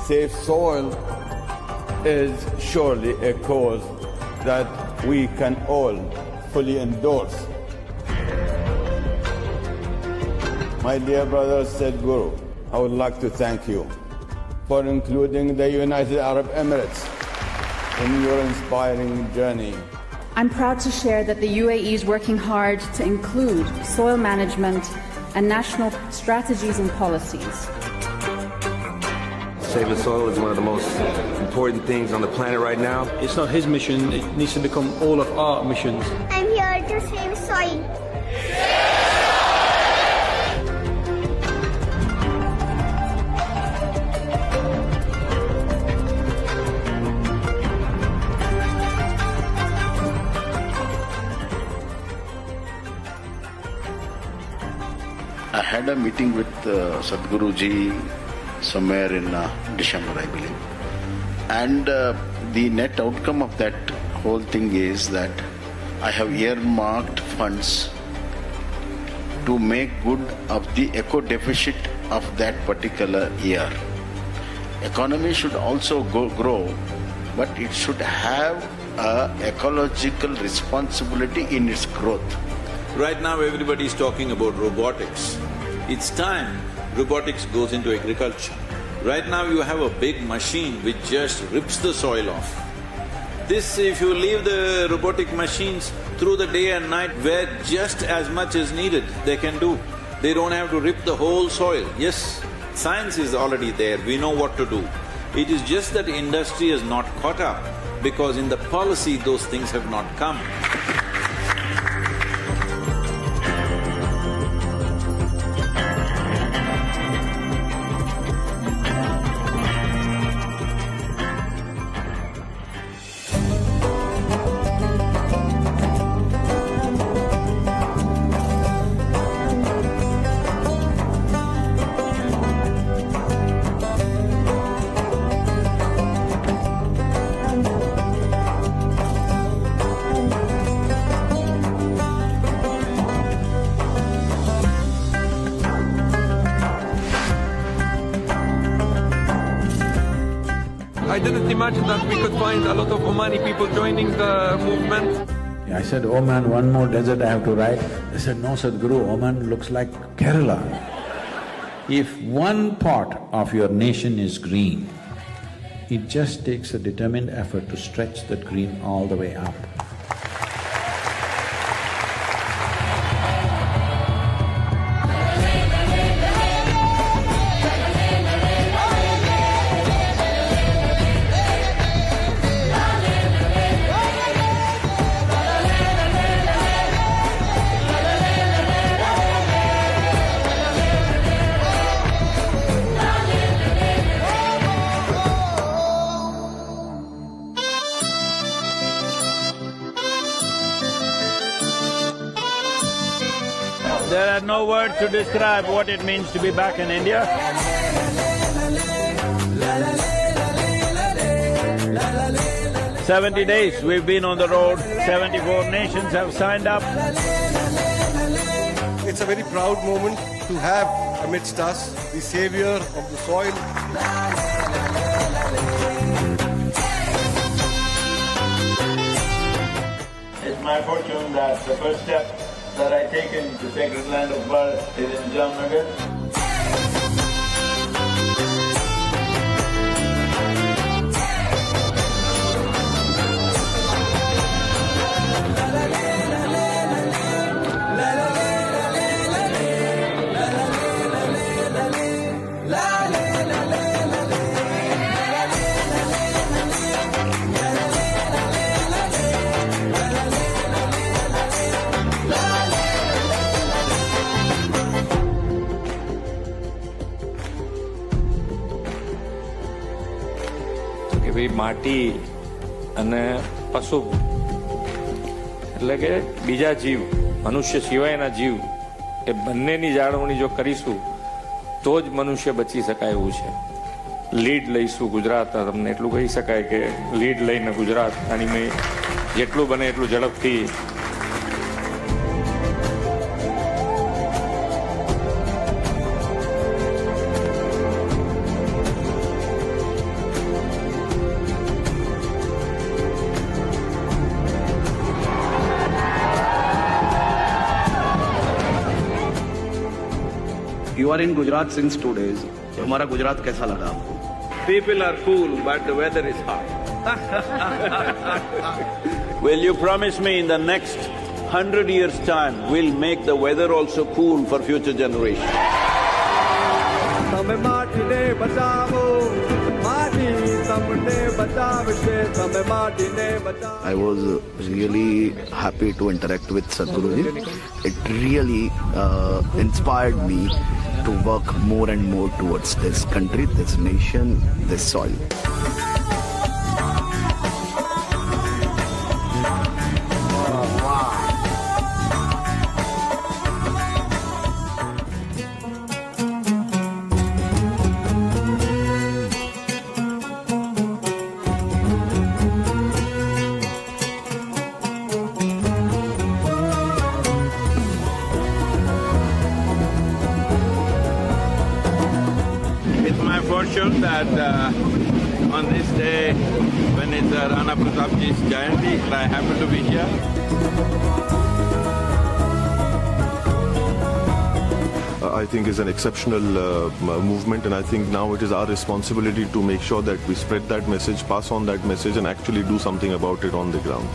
Save Soil is surely a cause that we can all fully endorse. My dear brother Sadhguru, I would like to thank you for including the United Arab Emirates in your inspiring journey. I'm proud to share that the UAE is working hard to include soil management and national strategies and policies. Saving soil is one of the most important things on the planet right now. It's not his mission, it needs to become all of our missions. I'm here to save soil. I had a meeting with Sadhguru ji somewhere in December, I believe. And the net outcome of that whole thing is that I have earmarked funds to make good of the eco deficit of that particular year. Economy should also grow, but it should have an ecological responsibility in its growth. Right now everybody is talking about robotics. It's time robotics goes into agriculture. Right now you have a big machine which just rips the soil off. This, if you leave the robotic machines through the day and night where just as much is needed, they can do. They don't have to rip the whole soil. Yes, science is already there, we know what to do. It is just that industry has not caught up because in the policy those things have not come. I didn't imagine that we could find a lot of Omani people joining the movement. I said, Oman, one more desert I have to ride. They said, no Sadhguru, Oman looks like Kerala. If one part of your nation is green, it just takes a determined effort to stretch that green all the way up. There are no words to describe what it means to be back in India. 70 days we've been on the road, 74 nations have signed up. It's a very proud moment to have amidst us the savior of the soil. It's my fortune that the first step that I take in the sacred land of birth is in Jamnagar. માટી અને પશુ એટલે કે બીજા જીવ મનુષ્ય સિવાયના જીવ એ બંનેની જાળવણી જો કરીશું તો જ મનુષ્ય બચી શકાય એવું છે. લીડ લઈશું ગુજરાત, તમને એટલું કહી શકાય કે લીડ લઈને ગુજરાત આની મેં જેટલું બને એટલું ઝડપથી You are in Gujarat since 2 days. हमारा गुजरात कैसा लगा आपको? People are cool, but the weather is hot. Will you promise me in the next 100 years' time, we'll make the weather also cool for future generations? I was really happy to interact with Sadhguruji. It really inspired me to work more and more towards this country, this nation, this soil. It's my fortune that on this day, when it's Rana Pratapji's Jayanti, I happen to be here. I think is an exceptional movement, and I think now it is our responsibility to make sure that we spread that message, pass on that message, and actually do something about it on the ground.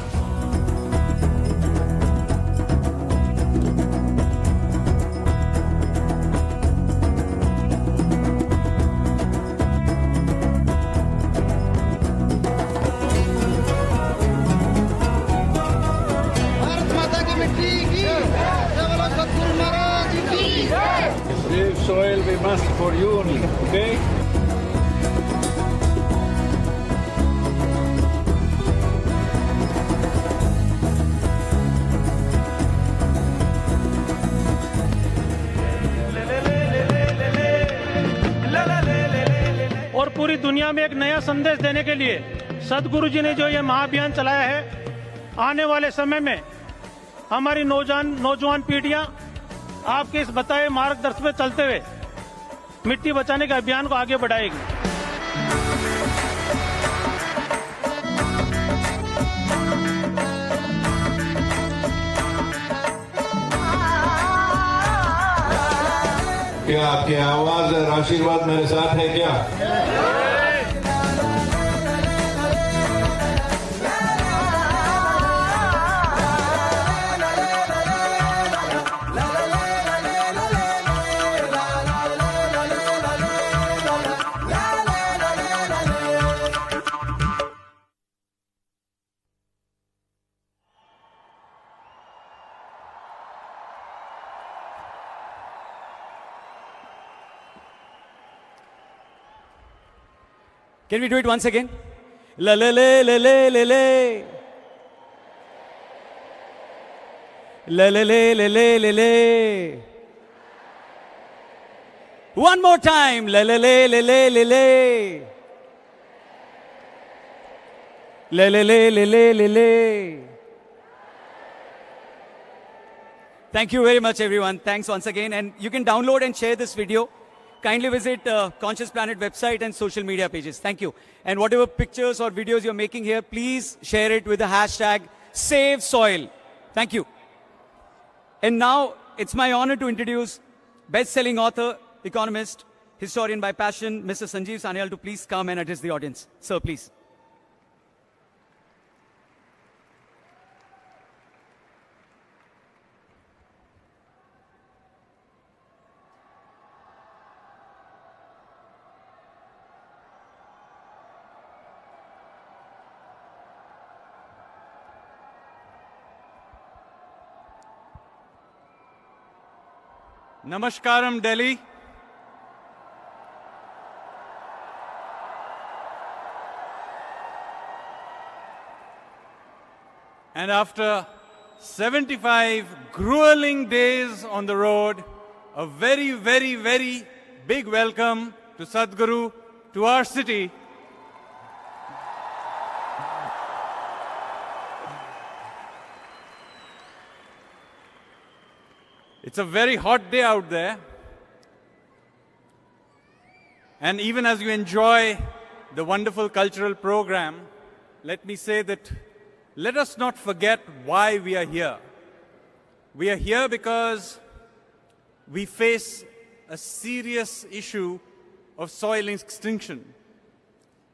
Save soil we must for you only, okay? और पूरी दुनिया में एक नया संदेश देने के लिए सदगुरु जी ने जो ये महाअभियान चलाया है, आने वाले समय में हमारी नौजवान पीढ़ियां आपके इस बताए मार्गदर्शन पे चलते हुए मिट्टी बचाने के अभियान को आगे बढ़ाएगी. क्या आपकी आवाज और आशीर्वाद मेरे साथ है क्या? Can we do it once again? La la la la la la la. La la la la la la la. One more time. La la la la la la la. La la la la la la la. Thank you very much, everyone. Thanks once again. And you can download and share this video. Kindly visit Conscious Planet website and social media pages. Thank you. And whatever pictures or videos you're making here, please share it with the hashtag #SaveSoil. Thank you. And now it's my honor to introduce best-selling author, economist, historian by passion, Mr. Sanjeev Sanyal, to please come and address the audience. Sir, please. Namaskaram, Delhi. And after 75 grueling days on the road, a very, very, very big welcome to Sadhguru, to our city. It's a very hot day out there. And even as you enjoy the wonderful cultural program, let me say that let us not forget why we are here. We are here because we face a serious issue of soil extinction.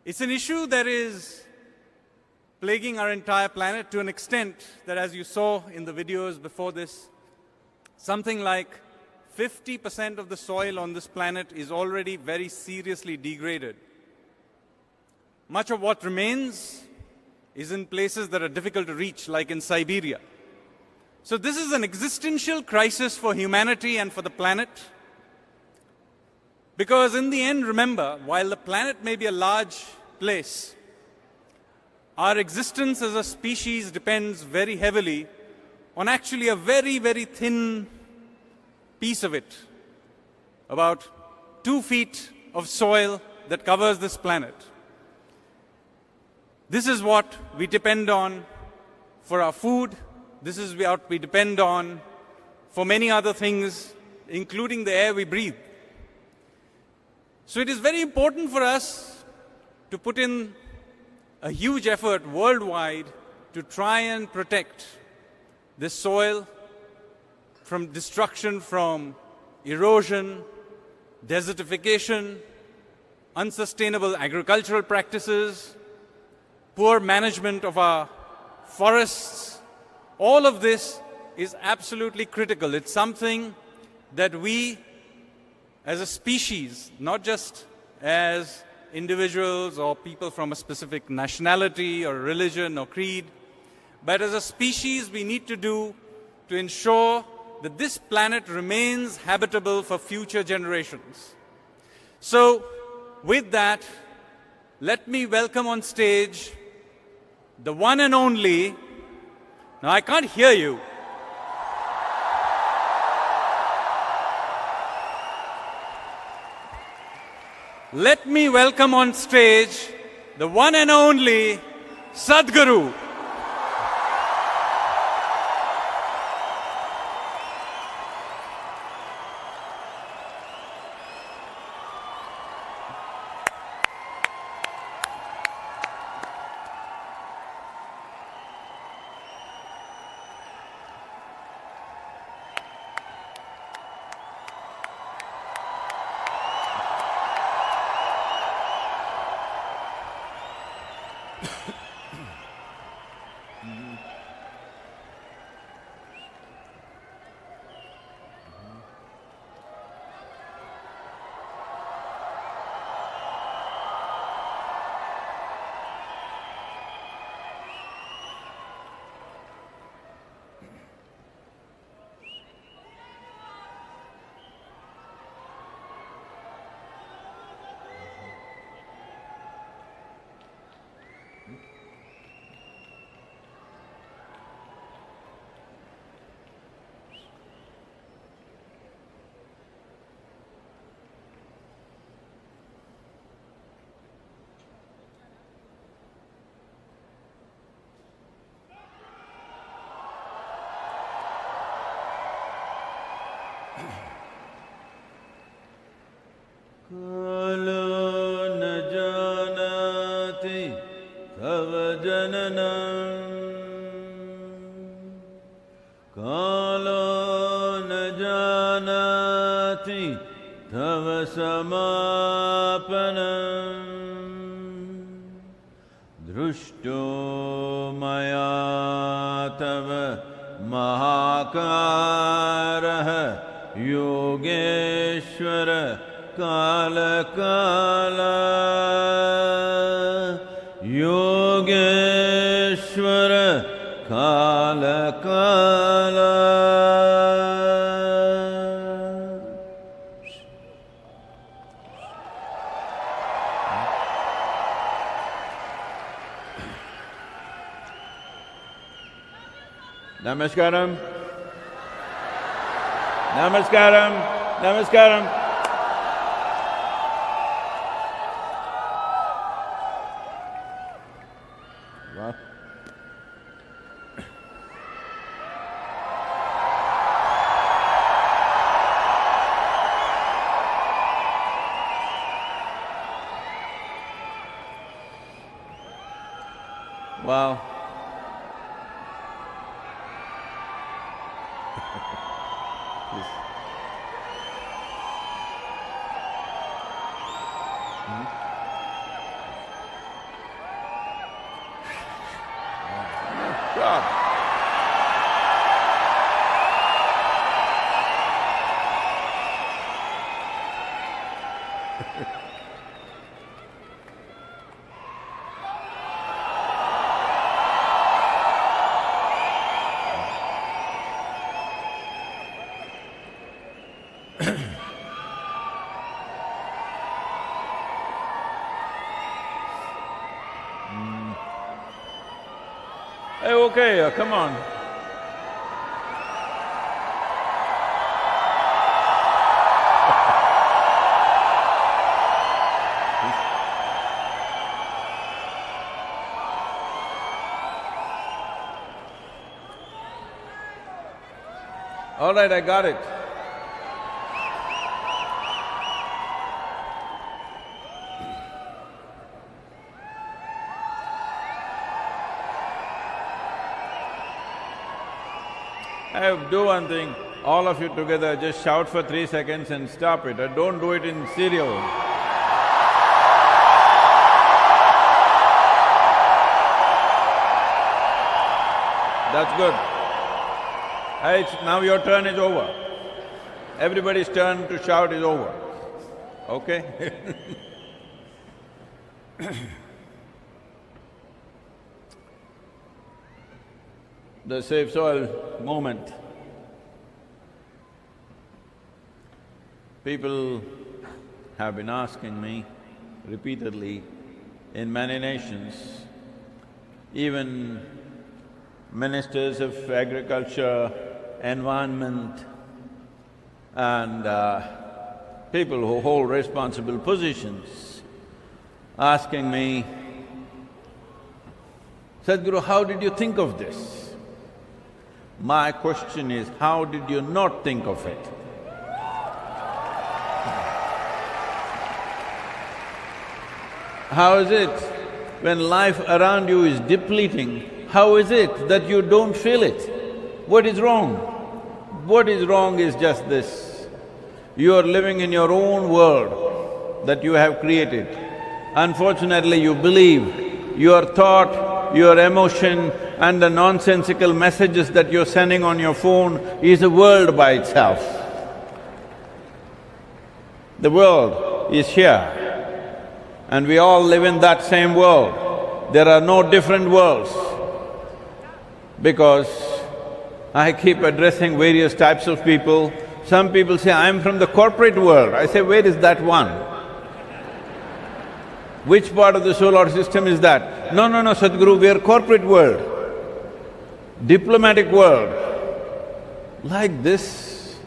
It's an issue that is plaguing our entire planet to an extent that, as you saw in the videos before this, something like 50% of the soil on this planet is already very seriously degraded. Much of what remains is in places that are difficult to reach, like in Siberia. So this is an existential crisis for humanity and for the planet. Because in the end, remember, while the planet may be a large place, our existence as a species depends very heavily on actually a very, very thin piece of it, about 2 feet of soil that covers this planet. This is what we depend on for our food. This is what we depend on for many other things, including the air we breathe. So it is very important for us to put in a huge effort worldwide to try and protect this soil from destruction, from erosion, desertification, unsustainable agricultural practices, poor management of our forests. All of this is absolutely critical. It's something that we, as a species, not just as individuals or people from a specific nationality or religion or creed, but as a species we need to do to ensure that this planet remains habitable for future generations. So, with that, let me welcome on stage the one and only, now I can't hear you. Let me welcome on stage the one and only Sadhguru. Namaskaram. Namaskaram. Namaskaram. Wow. Wow. God. Hey, okay, come on. All right, I got it. Do one thing, all of you together just shout for 3 seconds and stop it, don't do it in serial. That's good. Hey, now your turn is over. Everybody's turn to shout is over, okay? The Safe Soil movement. People have been asking me repeatedly in many nations, even ministers of agriculture, environment and people who hold responsible positions, asking me, Sadhguru, how did you think of this? My question is, how did you not think of it? How is it when life around you is depleting, how is it that you don't feel it? What is wrong? What is wrong is just this. You are living in your own world that you have created. Unfortunately, you believe your thought, your emotion and the nonsensical messages that you're sending on your phone is a world by itself. The world is here and we all live in that same world. There are no different worlds. Because I keep addressing various types of people. Some people say, I'm from the corporate world. I say, where is that one? Which part of the solar system is that? No, Sadhguru, we are corporate world, diplomatic world. Like this,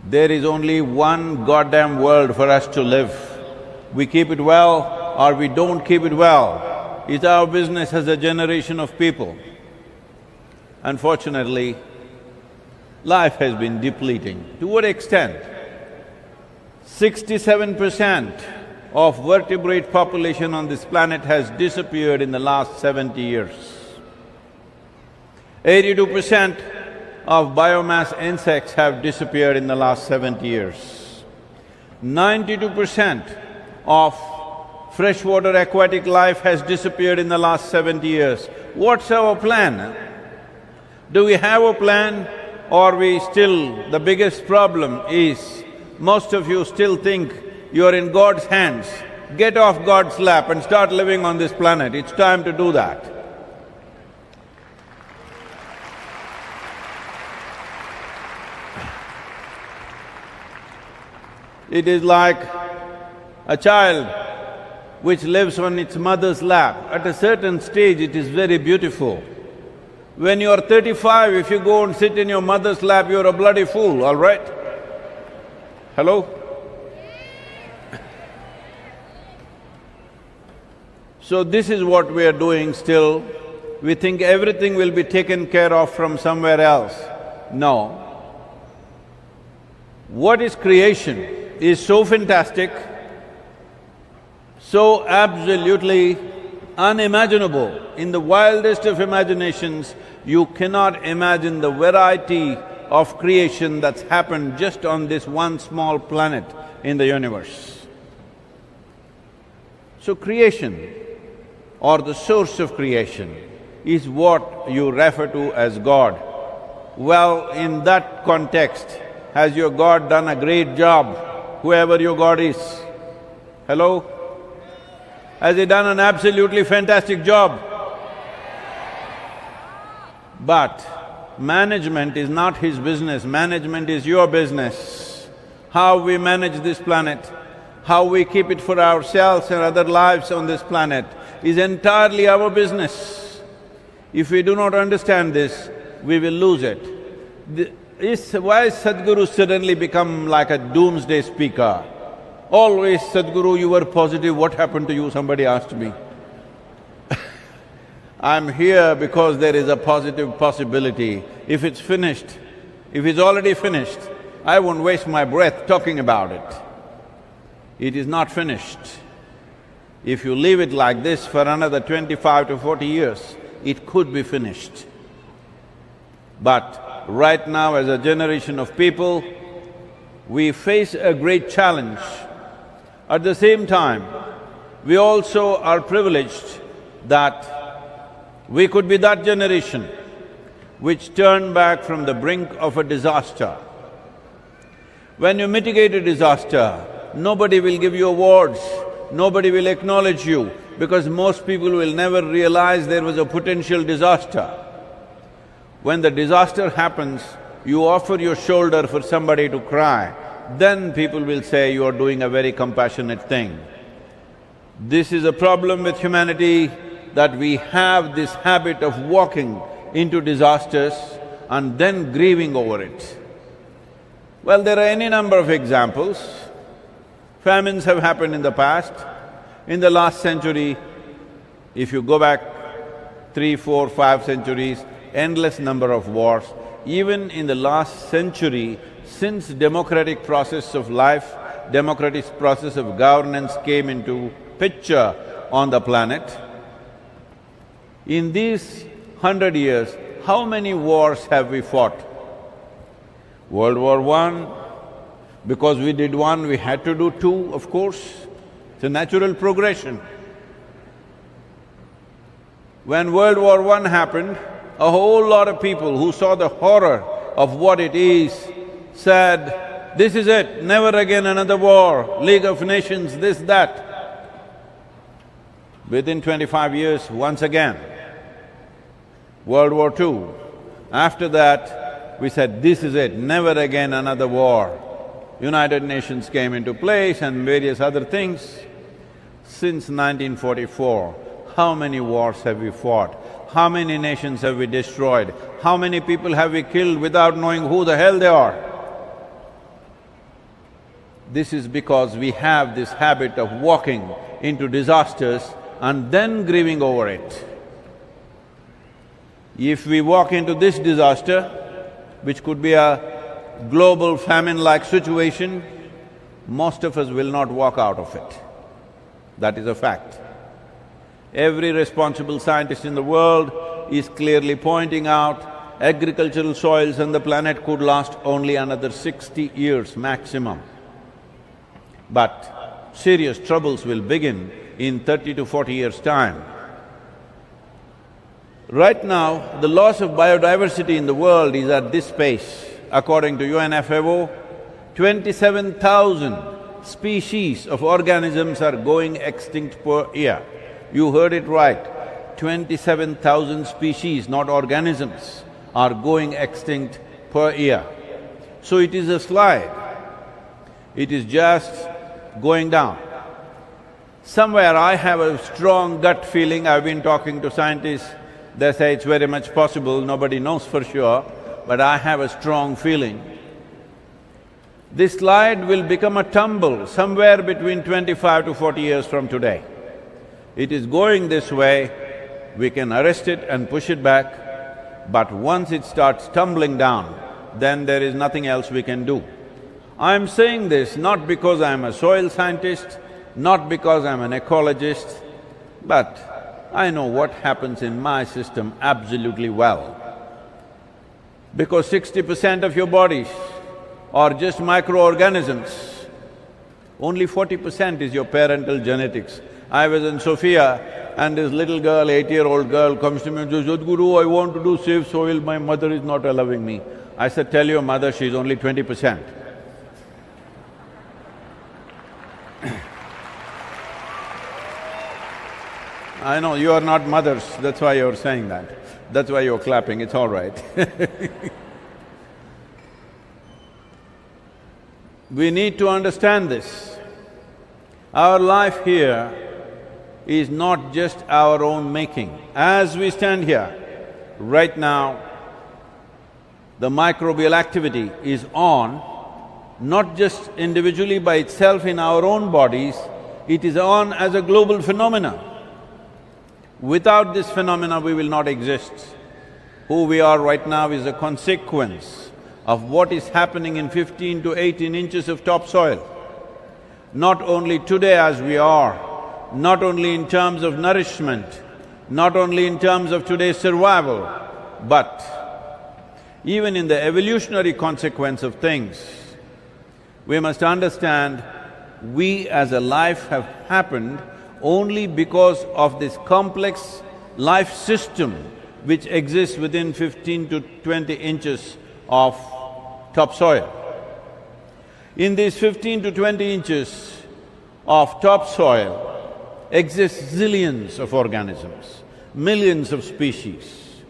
there is only one goddamn world for us to live. We keep it well or we don't keep it well. It's our business as a generation of people. Unfortunately, life has been depleting. To what extent? 67% of vertebrate population on this planet has disappeared in the last 70 years. 82% of biomass insects have disappeared in the last 70 years. 92% of freshwater aquatic life has disappeared in the last 70 years. What's our plan? Do we have a plan or we still… The biggest problem is most of you still think you're in God's hands. Get off God's lap and start living on this planet. It's time to do that. It is like a child which lives on its mother's lap. At a certain stage, it is very beautiful. When you are 35, if you go and sit in your mother's lap, you're a bloody fool, all right? Hello? So this is what we are doing still. We think everything will be taken care of from somewhere else. No. What is creation is so fantastic, so absolutely unimaginable. In the wildest of imaginations, you cannot imagine the variety of creation that's happened just on this one small planet in the universe. So creation, or the source of creation, is what you refer to as God. Well, in that context, has your God done a great job, whoever your God is? Hello? Has he done an absolutely fantastic job? But management is not his business, management is your business. How we manage this planet, how we keep it for ourselves and other lives on this planet is entirely our business. If we do not understand this, we will lose it. Why is Sadhguru suddenly become like a doomsday speaker? Always, Sadhguru, you were positive, what happened to you? Somebody asked me. I'm here because there is a positive possibility. If it's finished, if it's already finished, I won't waste my breath talking about it. It is not finished. If you leave it like this for another 25 to 40 years, it could be finished. But right now, as a generation of people, we face a great challenge. At the same time, we also are privileged that we could be that generation which turned back from the brink of a disaster. When you mitigate a disaster, nobody will give you awards, nobody will acknowledge you, because most people will never realize there was a potential disaster. When the disaster happens, you offer your shoulder for somebody to cry, then people will say you are doing a very compassionate thing. This is a problem with humanity, that we have this habit of walking into disasters and then grieving over it. Well, there are any number of examples. Famines have happened in the past. In the last century, if you go back 3, 4, 5 centuries, endless number of wars. Even in the last century, since democratic process of life, democratic process of governance came into picture on the planet, in these 100 years, how many wars have we fought? World War I, because we did one, we had to do two, of course. It's a natural progression. When World War I happened, a whole lot of people who saw the horror of what it is said, this is it, never again another war, League of Nations, this, that. Within 25 years, once again, World War II. After that, we said, this is it, never again another war. United Nations came into place and various other things. Since 1944, how many wars have we fought? How many nations have we destroyed? How many people have we killed without knowing who the hell they are? This is because we have this habit of walking into disasters and then grieving over it. If we walk into this disaster, which could be a global famine-like situation, most of us will not walk out of it. That is a fact. Every responsible scientist in the world is clearly pointing out agricultural soils on the planet could last only another 60 years maximum. But serious troubles will begin in 30 to 40 years' time. Right now, the loss of biodiversity in the world is at this pace. According to UNFAO, 27,000 species of organisms are going extinct per year. You heard it right, 27,000 species, not organisms, are going extinct per year. So it is a slide, it is just going down. Somewhere I have a strong gut feeling, I've been talking to scientists, they say it's very much possible, nobody knows for sure, but I have a strong feeling. This slide will become a tumble somewhere between 25 to 40 years from today. It is going this way, we can arrest it and push it back, but once it starts tumbling down, then there is nothing else we can do. I'm saying this not because I'm a soil scientist, not because I'm an ecologist, but I know what happens in my system absolutely well. Because 60% of your bodies are just microorganisms, only 40% is your parental genetics. I was in Sofia and this little girl, 8-year-old girl comes to me and says, Sadhguru, I want to do Save Soil, my mother is not allowing me. I said, tell your mother she's only 20%. I know you are not mothers, that's why you're saying that. That's why you're clapping, it's all right. We need to understand this. Our life here is not just our own making. As we stand here, right now, the microbial activity is on, not just individually by itself in our own bodies, it is on as a global phenomena. Without this phenomena, we will not exist. Who we are right now is a consequence of what is happening in 15 to 18 inches of topsoil. Not only today as we are, not only in terms of nourishment, not only in terms of today's survival, but even in the evolutionary consequence of things, we must understand we as a life have happened only because of this complex life system which exists within 15 to 20 inches of topsoil. In these 15 to 20 inches of topsoil exist zillions of organisms, millions of species.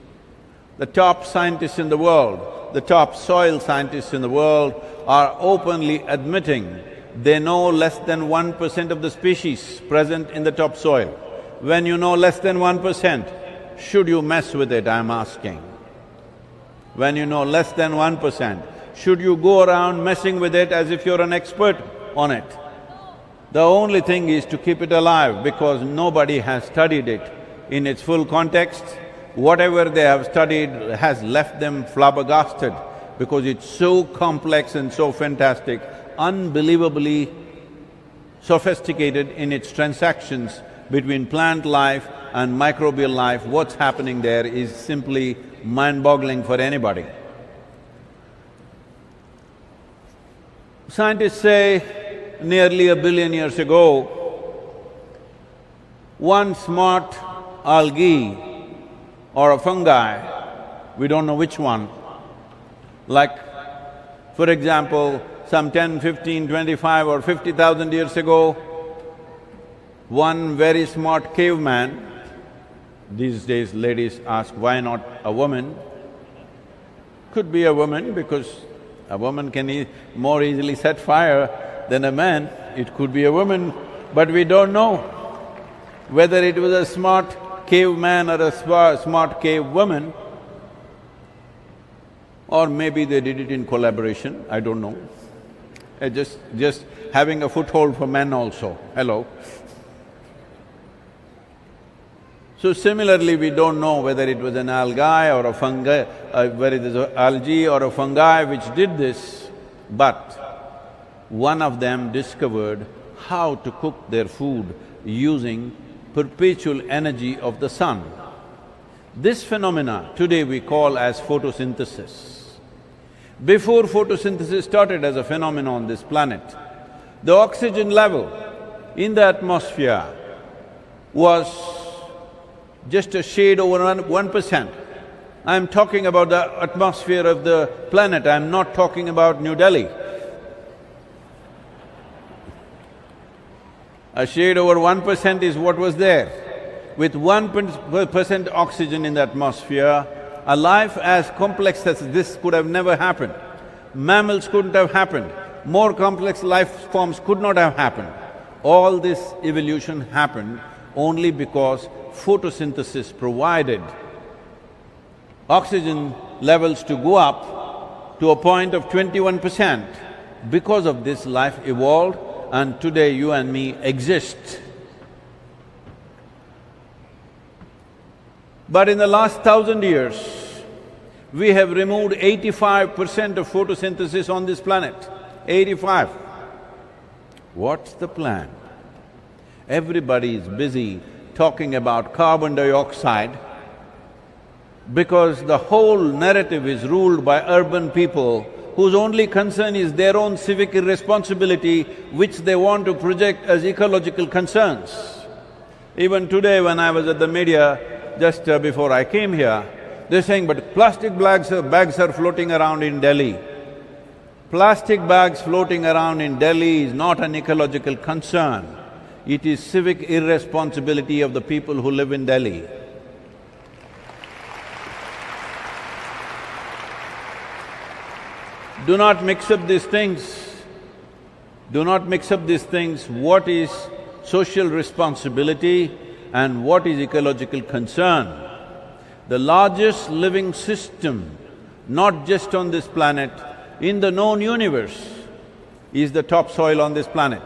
The top scientists in the world, the top soil scientists in the world are openly admitting they know less than 1% of the species present in the topsoil. When you know less than 1%, should you mess with it, I'm asking? When you know less than 1%, should you go around messing with it as if you're an expert on it? The only thing is to keep it alive because nobody has studied it in its full context. Whatever they have studied has left them flabbergasted because it's so complex and so fantastic, unbelievably sophisticated in its transactions between plant life and microbial life. What's happening there is simply mind-boggling for anybody. Scientists say nearly 1 billion years ago, one smart algae or a fungi, we don't know which one, like for example, some 10, 15, 25 or 50,000 years ago, one very smart caveman, these days ladies ask, why not a woman? Could be a woman because a woman can more easily set fire than a man. It could be a woman, but we don't know whether it was a smart caveman or a smart cave woman, or maybe they did it in collaboration, I don't know. Just having a foothold for men also, hello. So similarly, we don't know whether it was an algae or a fungi, whether it is an algae or a fungi which did this, but one of them discovered how to cook their food using perpetual energy of the sun. This phenomena today we call as photosynthesis. Before photosynthesis started as a phenomenon on this planet, the oxygen level in the atmosphere was just a shade over 1%. I'm talking about the atmosphere of the planet, I'm not talking about New Delhi. A shade over 1% is what was there. With 1% oxygen in the atmosphere, a life as complex as this could have never happened. Mammals couldn't have happened, more complex life forms could not have happened. All this evolution happened only because photosynthesis provided oxygen levels to go up to a point of 21%. Because of this, life evolved and today you and me exist. But in the last 1,000 years, we have removed 85% of photosynthesis on this planet. 85. What's the plan? Everybody is busy talking about carbon dioxide because the whole narrative is ruled by urban people whose only concern is their own civic irresponsibility, which they want to project as ecological concerns. Even today when I was at the media, just before I came here, they're saying, but plastic bags are floating around in Delhi. Plastic bags floating around in Delhi is not an ecological concern. It is civic irresponsibility of the people who live in Delhi. Do not mix up these things. Do not mix up these things. What is social responsibility and what is ecological concern? The largest living system, not just on this planet, in the known universe, is the topsoil on this planet.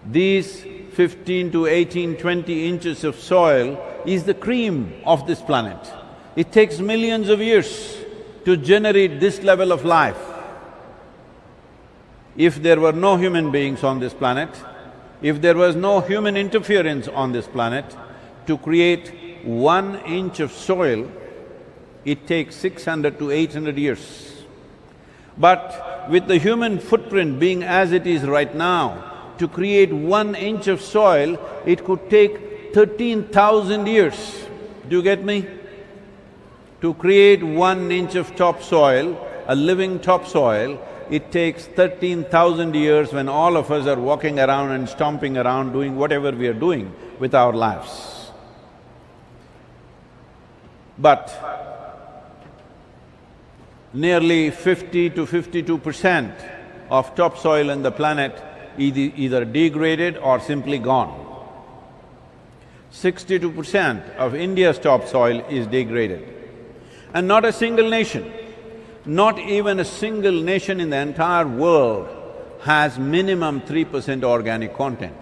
These 15 to 18, 20 inches of soil is the cream of this planet. It takes millions of years to generate this level of life. If there were no human beings on this planet, if there was no human interference on this planet, to create 1 inch of soil, it takes 600 to 800 years. But with the human footprint being as it is right now, to create 1 inch of soil, it could take 13,000 years. Do you get me? To create 1 inch of topsoil, a living topsoil, it takes 13,000 years when all of us are walking around and stomping around doing whatever we are doing with our lives. But nearly 50 to 52% of topsoil in the planet is either degraded or simply gone. 62% of India's topsoil is degraded. And not a single nation, not even a single nation in the entire world has minimum 3% organic content.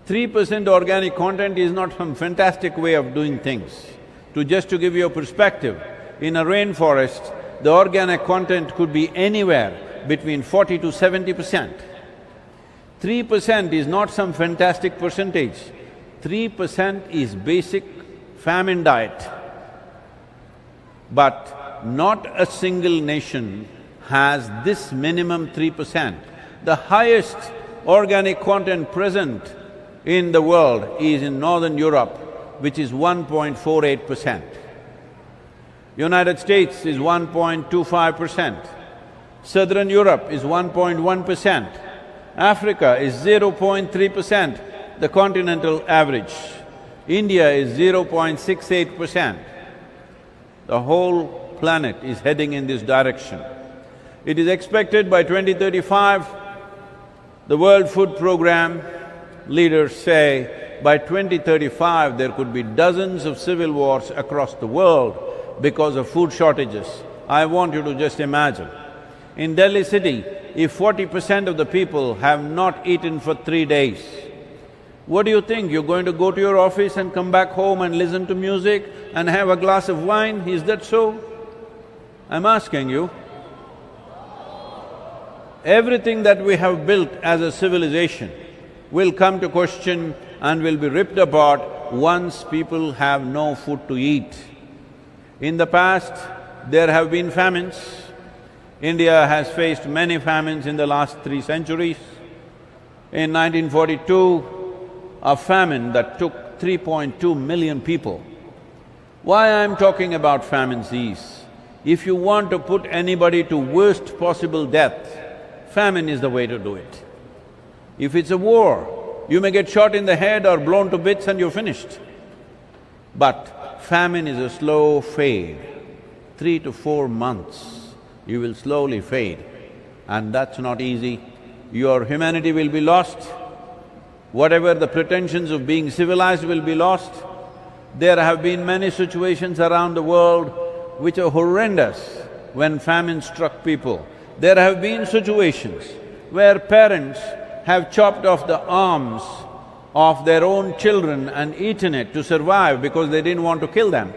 3% organic content is not some fantastic way of doing things. Just to give you a perspective, in a rainforest, the organic content could be anywhere between 40 to 70%. 3% is not some fantastic percentage. 3% is basic famine diet. But not a single nation has this minimum 3%. The highest organic content present in the world is in Northern Europe, which is 1.48%. United States is 1.25%. Southern Europe is 1.1%. Africa is 0.3%, the continental average. India is 0.68%. The whole planet is heading in this direction. It is expected by 2035, the World Food Programme leaders say, by 2035 there could be dozens of civil wars across the world because of food shortages. I want you to just imagine, in Delhi city, if 40% of the people have not eaten for 3 days, what do you think? You're going to go to your office and come back home and listen to music and have a glass of wine? Is that so? I'm asking you. Everything that we have built as a civilization will come to question and will be ripped apart once people have no food to eat. In the past, there have been famines. India has faced many famines in the last 3 centuries. In 1942, a famine that took 3.2 million people. Why I'm talking about famines is, if you want to put anybody to worst possible death, famine is the way to do it. If it's a war, you may get shot in the head or blown to bits and you're finished. But famine is a slow fade. 3 to 4 months, you will slowly fade, and that's not easy. Your humanity will be lost, whatever the pretensions of being civilized will be lost. There have been many situations around the world which are horrendous when famine struck people. There have been situations where parents have chopped off the arms of their own children and eaten it to survive because they didn't want to kill them.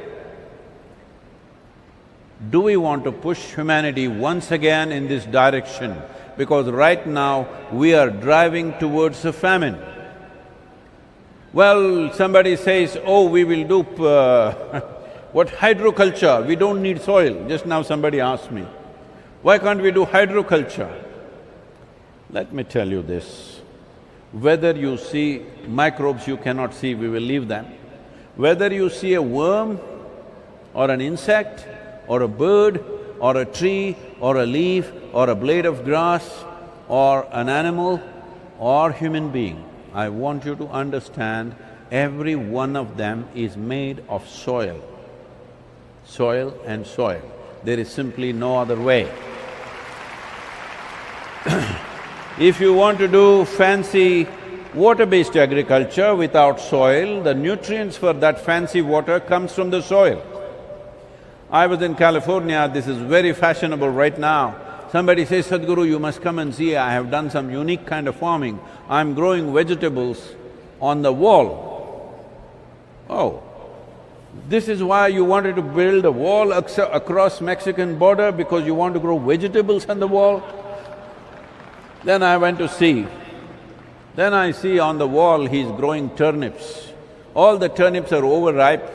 Do we want to push humanity once again in this direction? Because right now we are driving towards a famine. Well, somebody says, oh, we will do what, hydroculture, we don't need soil. Just now somebody asked me, why can't we do hydroculture? Let me tell you this, whether you see microbes you cannot see, we will leave them. Whether you see a worm or an insect or a bird or a tree or a leaf or a blade of grass or an animal or human being, I want you to understand every one of them is made of soil. Soil and soil. There is simply no other way. If you want to do fancy water-based agriculture without soil, the nutrients for that fancy water comes from the soil. I was in California, this is very fashionable right now. Somebody says, Sadhguru, you must come and see, I have done some unique kind of farming. I'm growing vegetables on the wall. Oh, this is why you wanted to build a wall across Mexican border because you want to grow vegetables on the wall? Then I went to see. Then I see on the wall he's growing turnips. All the turnips are overripe.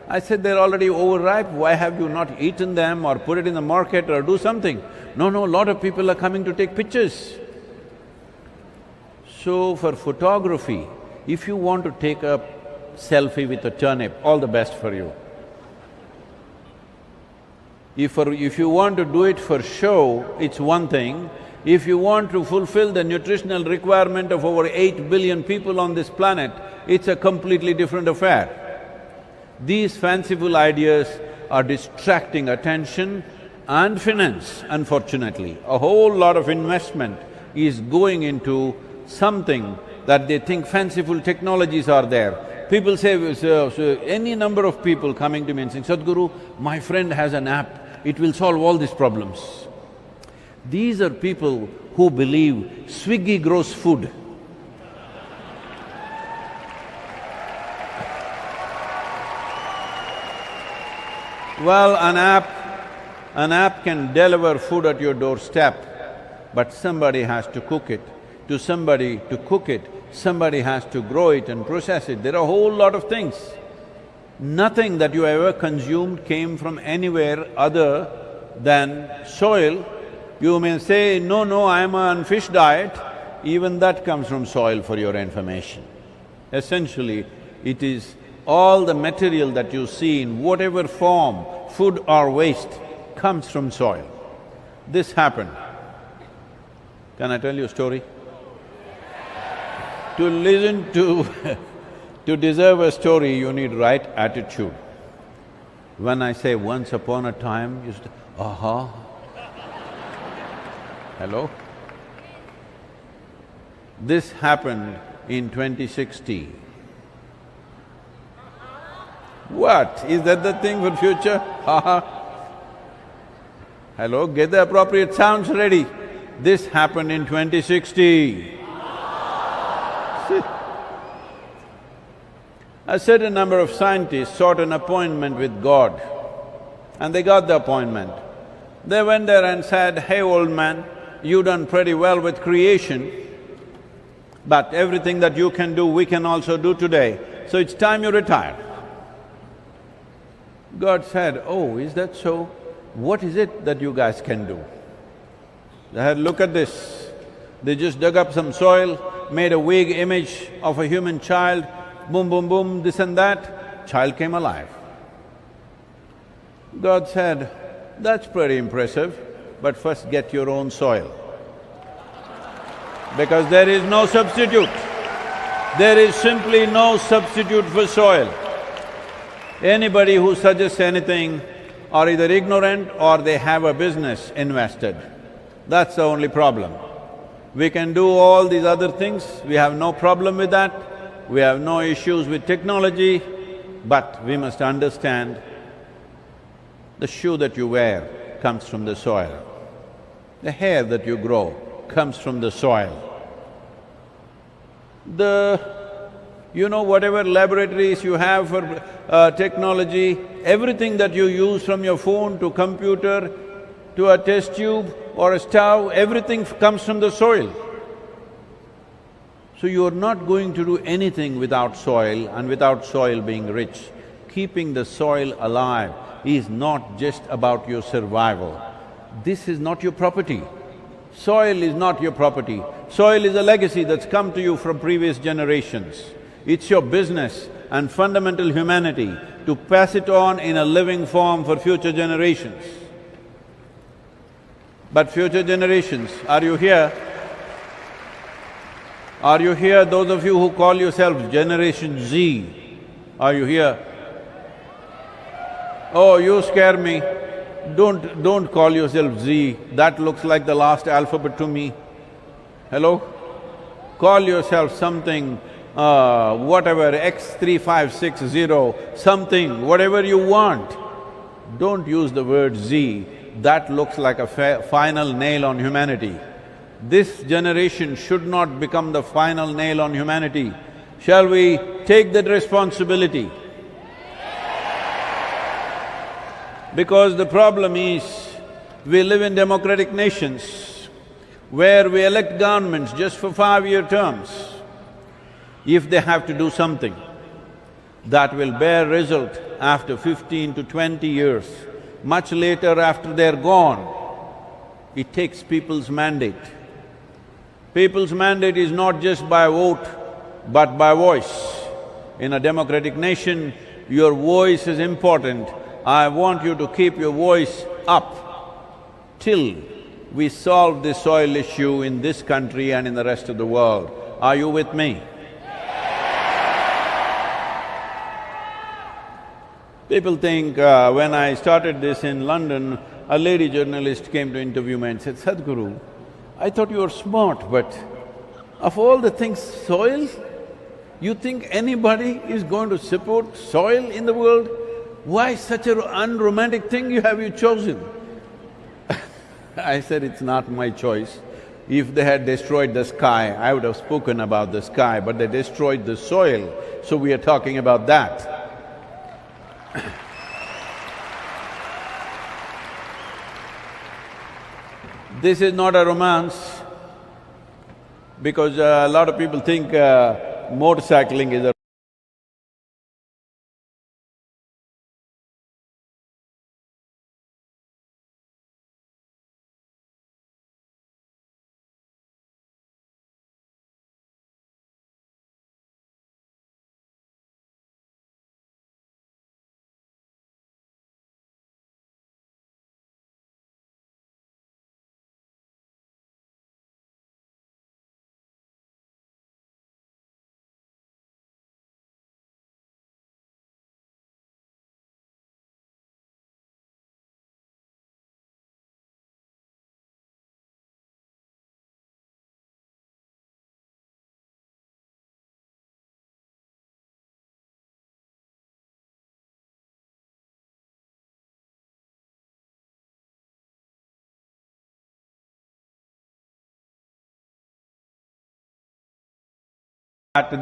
I said, they're already overripe, why have you not eaten them or put it in the market or do something? No, a lot of people are coming to take pictures. So for photography, if you want to take a selfie with a turnip, all the best for you. If you want to do it for show, it's one thing. If you want to fulfill the nutritional requirement of over 8 billion people on this planet, it's a completely different affair. These fanciful ideas are distracting attention and finance, unfortunately. A whole lot of investment is going into something that they think fanciful technologies are there. People say, any number of people coming to me and saying, Sadhguru, my friend has an app, it will solve all these problems. These are people who believe Swiggy grows food. Well, an app can deliver food at your doorstep, but somebody has to cook it. To somebody to cook it, somebody has to grow it and process it. There are a whole lot of things. Nothing that you ever consumed came from anywhere other than soil. You may say, no, I'm on fish diet, even that comes from soil for your information. Essentially, it is all the material that you see in whatever form, food or waste, comes from soil. This happened. Can I tell you a story? To listen to deserve a story, you need right attitude. When I say once upon a time, you say, hello? This happened in 2016. What? Is that the thing for future? Hello, get the appropriate sounds ready. This happened in 2016. A certain number of scientists sought an appointment with God, and they got the appointment. They went there and said, hey old man, you've done pretty well with creation, but everything that you can do, we can also do today, so it's time you retire. God said, oh, is that so? What is it that you guys can do? They had, look at this. They just dug up some soil, made a vague image of a human child, boom, boom, boom, this and that, child came alive. God said, that's pretty impressive, but first get your own soil. Because there is no substitute. There is simply no substitute for soil. Anybody who suggests anything are either ignorant or they have a business invested. That's the only problem. We can do all these other things, we have no problem with that, we have no issues with technology, but we must understand the shoe that you wear comes from the soil. The hair that you grow comes from the soil. The You know, whatever laboratories you have for technology, everything that you use from your phone to computer to a test tube or a stove, everything comes from the soil. So you are not going to do anything without soil and without soil being rich. Keeping the soil alive is not just about your survival. This is not your property. Soil is not your property. Soil is a legacy that's come to you from previous generations. It's your business and fundamental humanity to pass it on in a living form for future generations. But future generations, are you here? Are you here, those of you who call yourselves Generation Z? Are you here? Oh, you scare me. Don't call yourself Z, that looks like the last alphabet to me. Hello? Call yourself something, whatever, X3560, something, whatever you want. Don't use the word Z, that looks like a final nail on humanity. This generation should not become the final nail on humanity. Shall we take that responsibility? Because the problem is, we live in democratic nations where we elect governments just for 5-year terms. If they have to do something that will bear result after 15 to 20 years, much later after they're gone, it takes people's mandate. People's mandate is not just by vote, but by voice. In a democratic nation, your voice is important. I want you to keep your voice up till we solve this soil issue in this country and in the rest of the world. Are you with me? People think, when I started this in London, a lady journalist came to interview me and said, Sadhguru, I thought you were smart, but of all the things, soil? You think anybody is going to support soil in the world? Why such an unromantic thing you chosen? I said, it's not my choice. If they had destroyed the sky, I would have spoken about the sky, but they destroyed the soil, so we are talking about that. This is not a romance, because a lot of people think motorcycling is a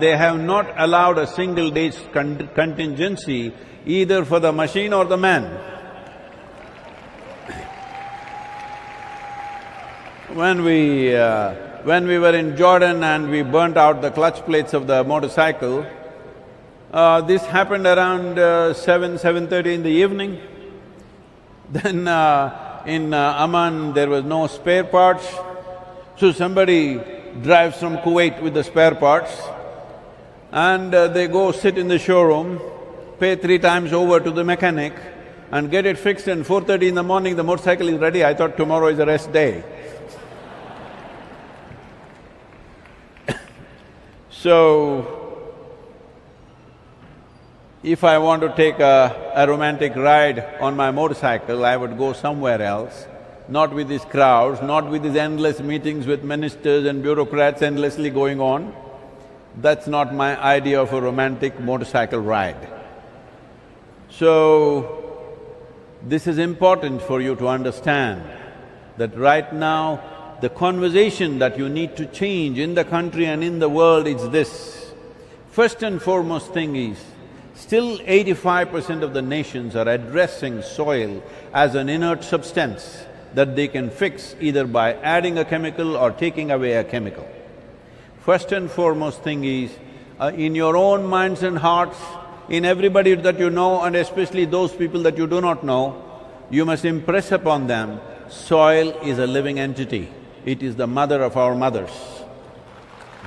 they have not allowed a single day's contingency either for the machine or the man. When we were in Jordan and we burnt out the clutch plates of the motorcycle, this happened around 7:30 in the evening. Then in Amman there was no spare parts, so somebody drives from Kuwait with the spare parts, and they go sit in the showroom, pay 3 times over to the mechanic and get it fixed, and 4:30 in the morning the motorcycle is ready. I thought tomorrow is a rest day. So, if I want to take a romantic ride on my motorcycle, I would go somewhere else, not with these crowds, not with these endless meetings with ministers and bureaucrats endlessly going on. That's not my idea of a romantic motorcycle ride. So, this is important for you to understand that right now, the conversation that you need to change in the country and in the world is this: First and foremost thing is, still 85% of the nations are addressing soil as an inert substance that they can fix either by adding a chemical or taking away a chemical. First and foremost thing is, in your own minds and hearts, in everybody that you know and especially those people that you do not know, you must impress upon them, soil is a living entity. It is the mother of our mothers.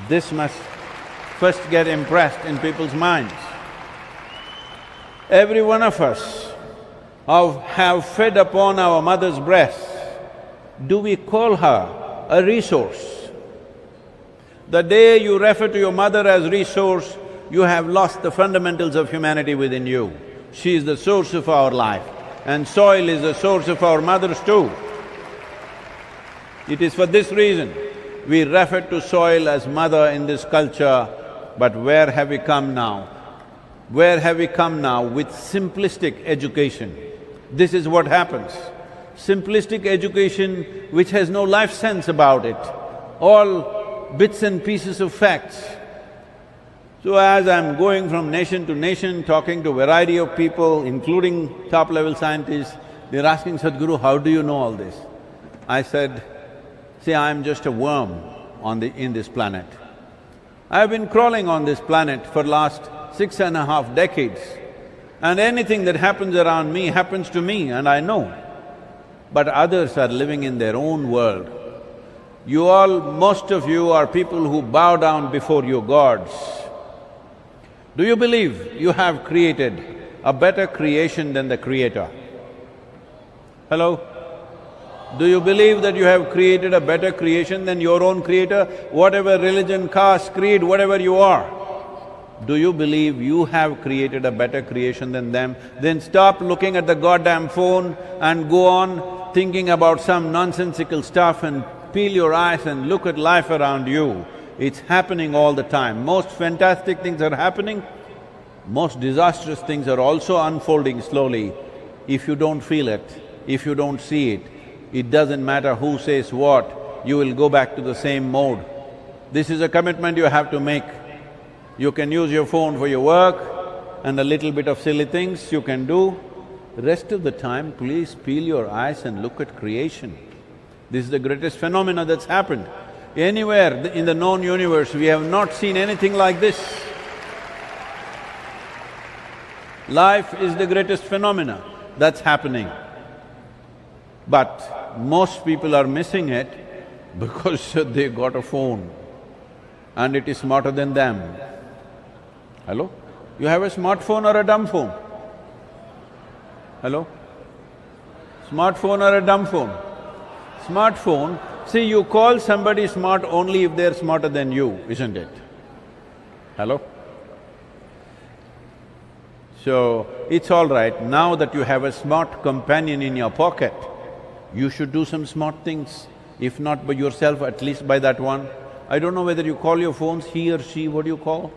This must first get impressed in people's minds. Every one of us have fed upon our mother's breast. Do we call her a resource? The day you refer to your mother as resource, you have lost the fundamentals of humanity within you. She is the source of our life, and soil is the source of our mothers too. It is for this reason we refer to soil as mother in this culture, but where have we come now? Where have we come now with simplistic education? This is what happens. Simplistic education which has no life sense about it, all bits and pieces of facts. So as I'm going from nation to nation, talking to a variety of people, including top-level scientists, they're asking, Sadhguru, how do you know all this? I said, see, I'm just a worm in this planet. I've been crawling on this planet for last 6.5 decades, and anything that happens around me happens to me and I know. But others are living in their own world. You all, most of you are people who bow down before your gods. Do you believe you have created a better creation than the Creator? Hello? Do you believe that you have created a better creation than your own Creator? Whatever religion, caste, creed, whatever you are, do you believe you have created a better creation than them? Then stop looking at the goddamn phone and go on thinking about some nonsensical stuff and peel your eyes and look at life around you. It's happening all the time. Most fantastic things are happening, most disastrous things are also unfolding slowly. If you don't feel it, if you don't see it, it doesn't matter who says what, you will go back to the same mode. This is a commitment you have to make. You can use your phone for your work and a little bit of silly things you can do. The rest of the time, please peel your eyes and look at creation. This is the greatest phenomena that's happened. Anywhere in the known universe, we have not seen anything like this. Life is the greatest phenomena that's happening. But most people are missing it because they got a phone and it is smarter than them. Hello? You have a smartphone or a dumb phone? Hello? Smartphone or a dumb phone? Smartphone, see, you call somebody smart only if they're smarter than you, isn't it? Hello? So, it's all right, now that you have a smart companion in your pocket, you should do some smart things, if not by yourself, at least by that one. I don't know whether you call your phones he or she, what do you call?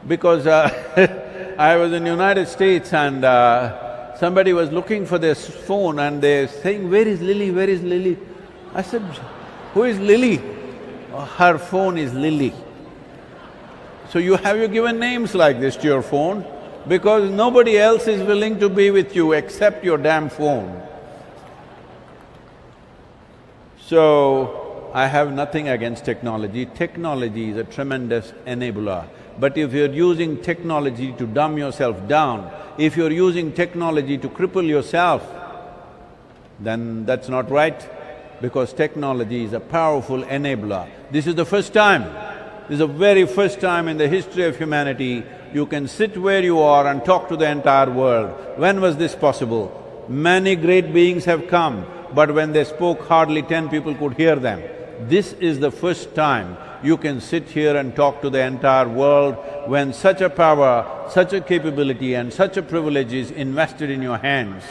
Because I was in the United States and somebody was looking for this phone and they're saying, where is Lily, where is Lily? I said, who is Lily? Her phone is Lily. So you given names like this to your phone because nobody else is willing to be with you except your damn phone. So, I have nothing against technology. Technology is a tremendous enabler. But if you're using technology to dumb yourself down, if you're using technology to cripple yourself, then that's not right, because technology is a powerful enabler. This is the first time, this is the very first time in the history of humanity you can sit where you are and talk to the entire world. When was this possible? Many great beings have come, but when they spoke, hardly 10 people could hear them. This is the first time you can sit here and talk to the entire world when such a power, such a capability and such a privilege is invested in your hands.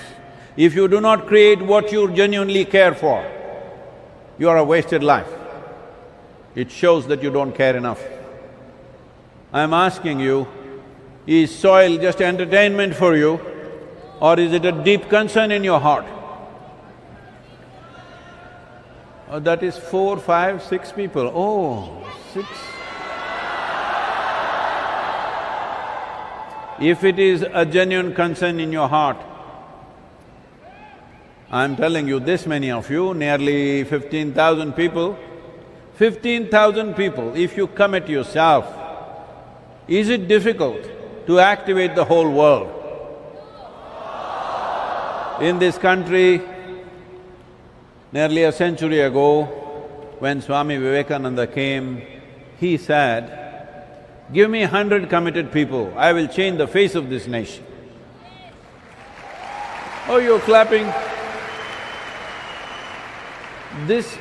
If you do not create what you genuinely care for, you are a wasted life. It shows that you don't care enough. I'm asking you, is soil just entertainment for you or is it a deep concern in your heart? Oh, that is 4, 5, 6 people. Oh, 6. if it is a genuine concern in your heart, I'm telling you, this many of you, nearly 15,000 people, 15,000 people, if you commit yourself, is it difficult to activate the whole world? In this country, nearly a century ago, when Swami Vivekananda came, he said, "Give me 100 committed people, I will change the face of this nation." Oh, you're clapping? This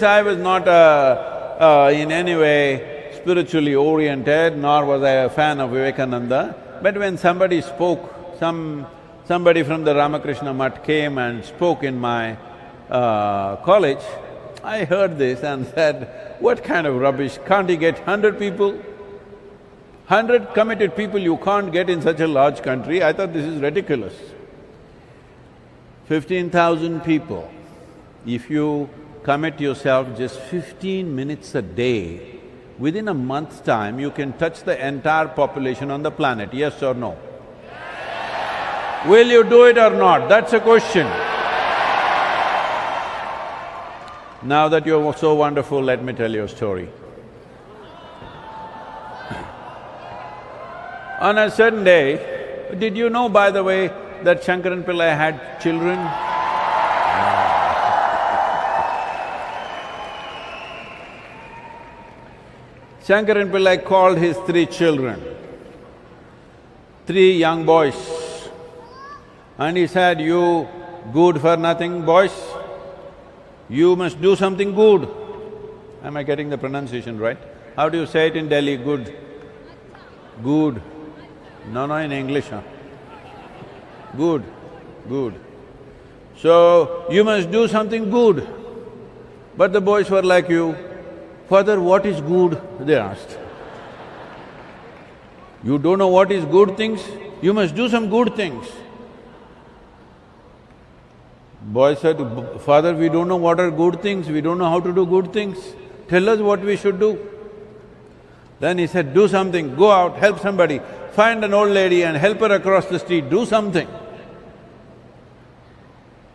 I was not in any way spiritually oriented, nor was I a fan of Vivekananda. But when somebody spoke, somebody from the Ramakrishna Mutt came and spoke in my college, I heard this and said, what kind of rubbish, can't he get 100 people? 100 committed people you can't get in such a large country, I thought this is ridiculous. 15,000 people, if you commit yourself just 15 minutes a day, within a month's time you can touch the entire population on the planet, yes or no? Will you do it or not? That's a question. Now that you're so wonderful, let me tell you a story. On a certain day, did you know, by the way, that Shankaran Pillai had children? Shankaran Pillai called his 3 children, 3 young boys, and he said, "You good for nothing boys, you must do something good." Am I getting the pronunciation right? How do you say it in Delhi, good? Good. No, in English, huh? Good, good. So, you must do something good. But the boys were like you, "Father, what is good?" they asked. "You don't know what is good things? You must do some good things." Boy said, "Father, we don't know what are good things, we don't know how to do good things. Tell us what we should do." Then he said, "Do something, go out, help somebody, find an old lady and help her across the street, do something."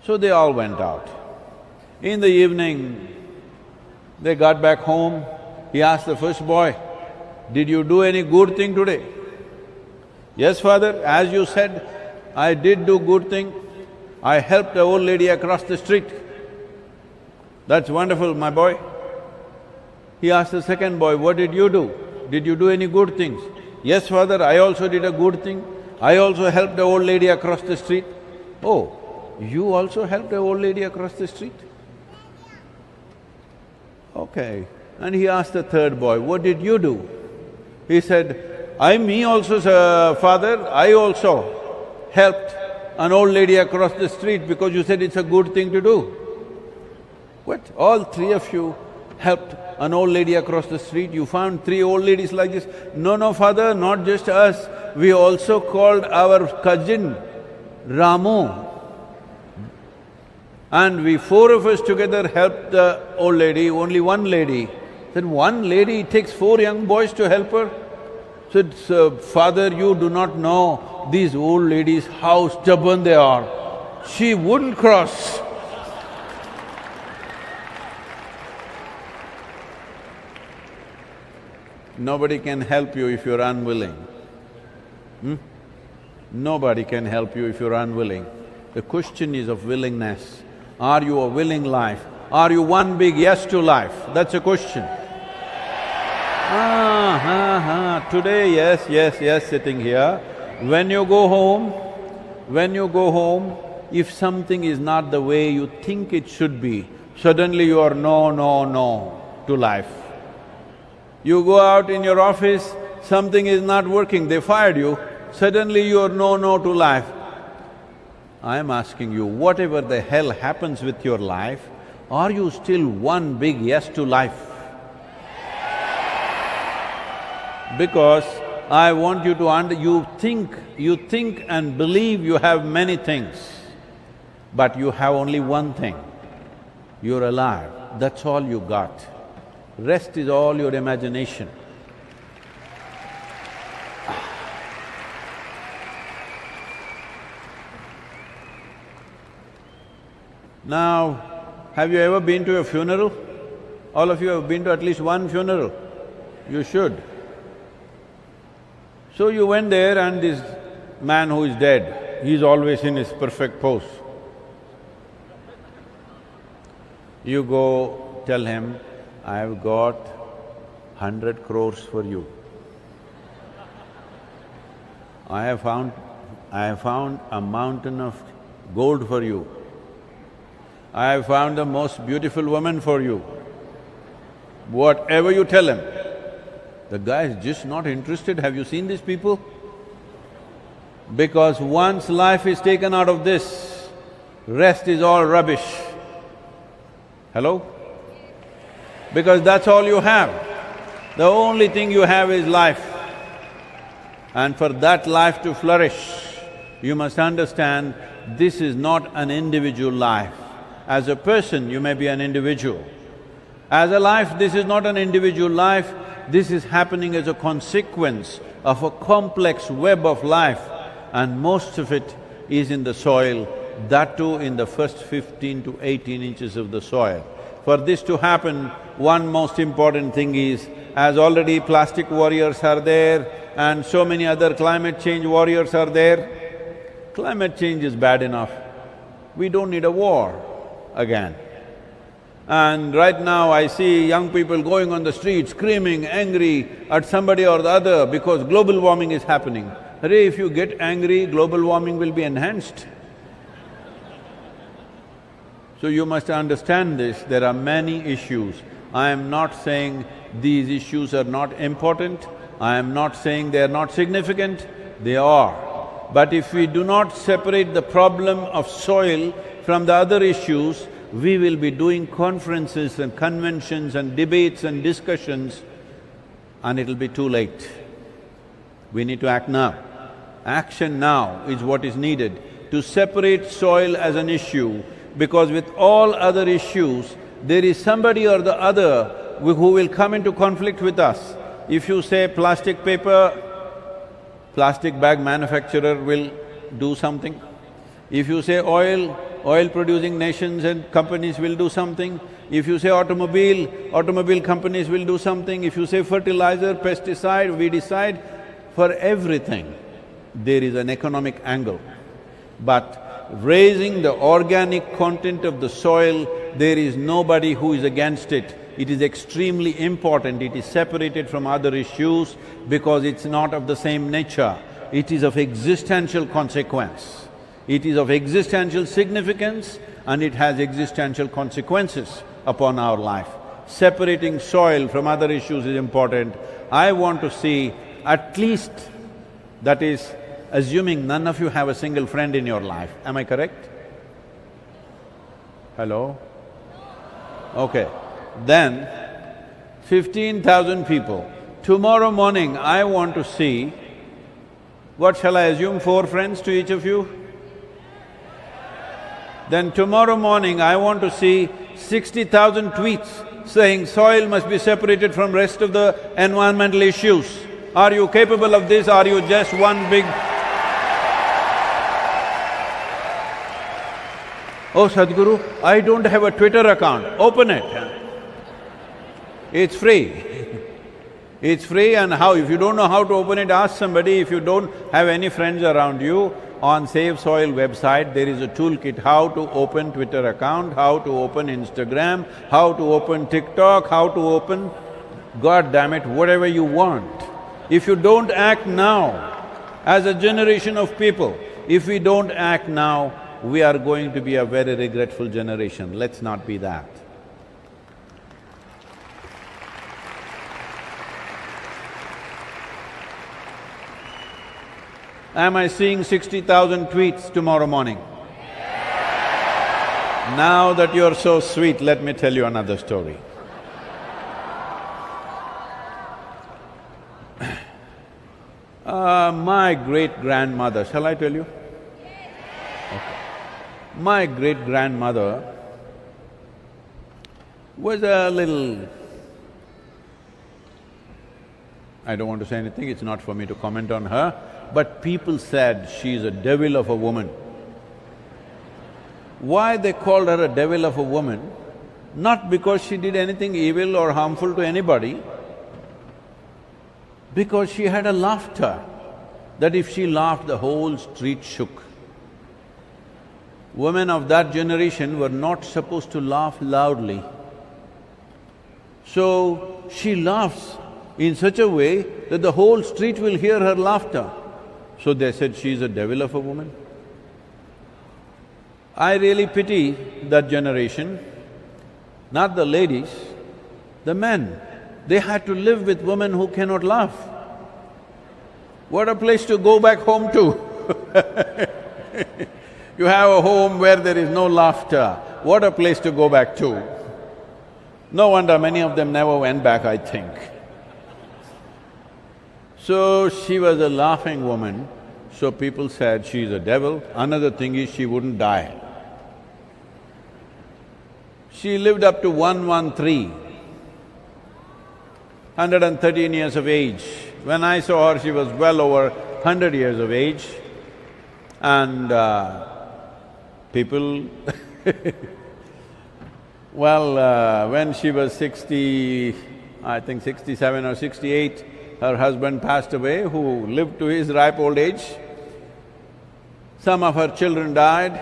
So they all went out. In the evening, they got back home. He asked the first boy, "Did you do any good thing today?" "Yes, father, as you said, I did do good thing. I helped the old lady across the street." "That's wonderful, my boy." He asked the second boy, "What did you do? Did you do any good things?" "Yes, father, I also did a good thing. I also helped the old lady across the street." "Oh, you also helped the old lady across the street?" "Okay." And he asked the third boy, "What did you do?" He said, Me also, father, I also helped an old lady across the street because you said it's a good thing to do." "What? All 3 of you helped an old lady across the street? You found 3 old ladies like this?" No, father, not just us. We also called our cousin Ramu, and we 4 of us together helped the old lady, only one lady. Then one lady, it takes 4 young boys to help her? Said, "Father, you do not know these old ladies, how stubborn they are. She wouldn't cross." Nobody can help you if you're unwilling. Nobody can help you if you're unwilling. The question is of willingness. Are you a willing life? Are you one big yes to life? That's a question. Today, yes, sitting here. When you go home, if something is not the way you think it should be, suddenly you are no to life. You go out in your office, something is not working, they fired you, suddenly you are no to life. I am asking you, whatever the hell happens with your life, are you still one big yes to life? Because I want you to you think and believe you have many things, but you have only one thing, you're alive, that's all you got. Rest is all your imagination. Now, have you ever been to a funeral? All of you have been to at least one funeral. You should. So you went there and this man who is dead, he's always in his perfect pose. You go tell him, I've got 100 crores for you. I have found a mountain of gold for you. I have found the most beautiful woman for you. Whatever you tell him, the guy is just not interested. Have you seen these people? Because once life is taken out of this, rest is all rubbish. Hello? Because that's all you have. The only thing you have is life. And for that life to flourish, you must understand this is not an individual life. As a person, you may be an individual. As a life, this is not an individual life, this is happening as a consequence of a complex web of life, and most of it is in the soil, that too in the first 15 to 18 inches of the soil. For this to happen, one most important thing is, as already plastic warriors are there and so many other climate change warriors are there, climate change is bad enough. We don't need a war again. And right now I see young people going on the street screaming, angry at somebody or the other because global warming is happening. Arey, if you get angry, global warming will be enhanced. So you must understand this, there are many issues. I am not saying these issues are not important, I am not saying they are not significant, they are. But if we do not separate the problem of soil from the other issues, we will be doing conferences and conventions and debates and discussions and it'll be too late. We need to act now. Action now is what is needed to separate soil as an issue, because with all other issues, there is somebody or the other who will come into conflict with us. If you say plastic paper, plastic bag manufacturer will do something. If you say oil-producing nations and companies will do something. If you say automobile companies will do something. If you say fertilizer, pesticide, we decide. For everything, there is an economic angle. But raising the organic content of the soil, there is nobody who is against it. It is extremely important, it is separated from other issues because it's not of the same nature. It is of existential consequence. It is of existential significance and it has existential consequences upon our life. Separating soil from other issues is important. I want to see at least, that is, assuming none of you have a single friend in your life, am I correct? Hello? Okay. Then, 15,000 people. Tomorrow morning, I want to see, what shall I assume, 4 friends to each of you? Then tomorrow morning, I want to see 60,000 tweets saying soil must be separated from rest of the environmental issues. Are you capable of this? Are you just one big… Oh, Sadhguru, I don't have a Twitter account. Open it. It's free. It's free, and how? If you don't know how to open it, ask somebody. If you don't have any friends around you, on Save Soil website there is a toolkit how to open Twitter account, how to open Instagram, how to open TikTok, how to open… God damn it, whatever you want. If you don't act now, as a generation of people, if we don't act now, we are going to be a very regretful generation. Let's not be that. Am I seeing 60,000 tweets tomorrow morning? Now that you're so sweet, let me tell you another story. My great-grandmother, shall I tell you? Okay. My great-grandmother was a little… I don't want to say anything, it's not for me to comment on her, but people said she's a devil of a woman. why they called her a devil of a woman, not because she did anything evil or harmful to anybody, because she had a laughter that if she laughed, the whole street shook. Women of that generation were not supposed to laugh loudly. So she laughs in such a way that the whole street will hear her laughter. So they said she's a devil of a woman. I really pity that generation, not the ladies, the men. They had to live with women who cannot laugh. What a place to go back home to. You have a home where there is no laughter, what a place to go back to. No wonder many of them never went back, I think. So she was a laughing woman, so people said she's a devil. Another thing is she wouldn't die. She lived up to 113, 113 years of age. When I saw her, she was well over 100 years of age, and people well, when she was 60, I think 67 or 68, her husband passed away, who lived to his ripe old age. Some of her children died,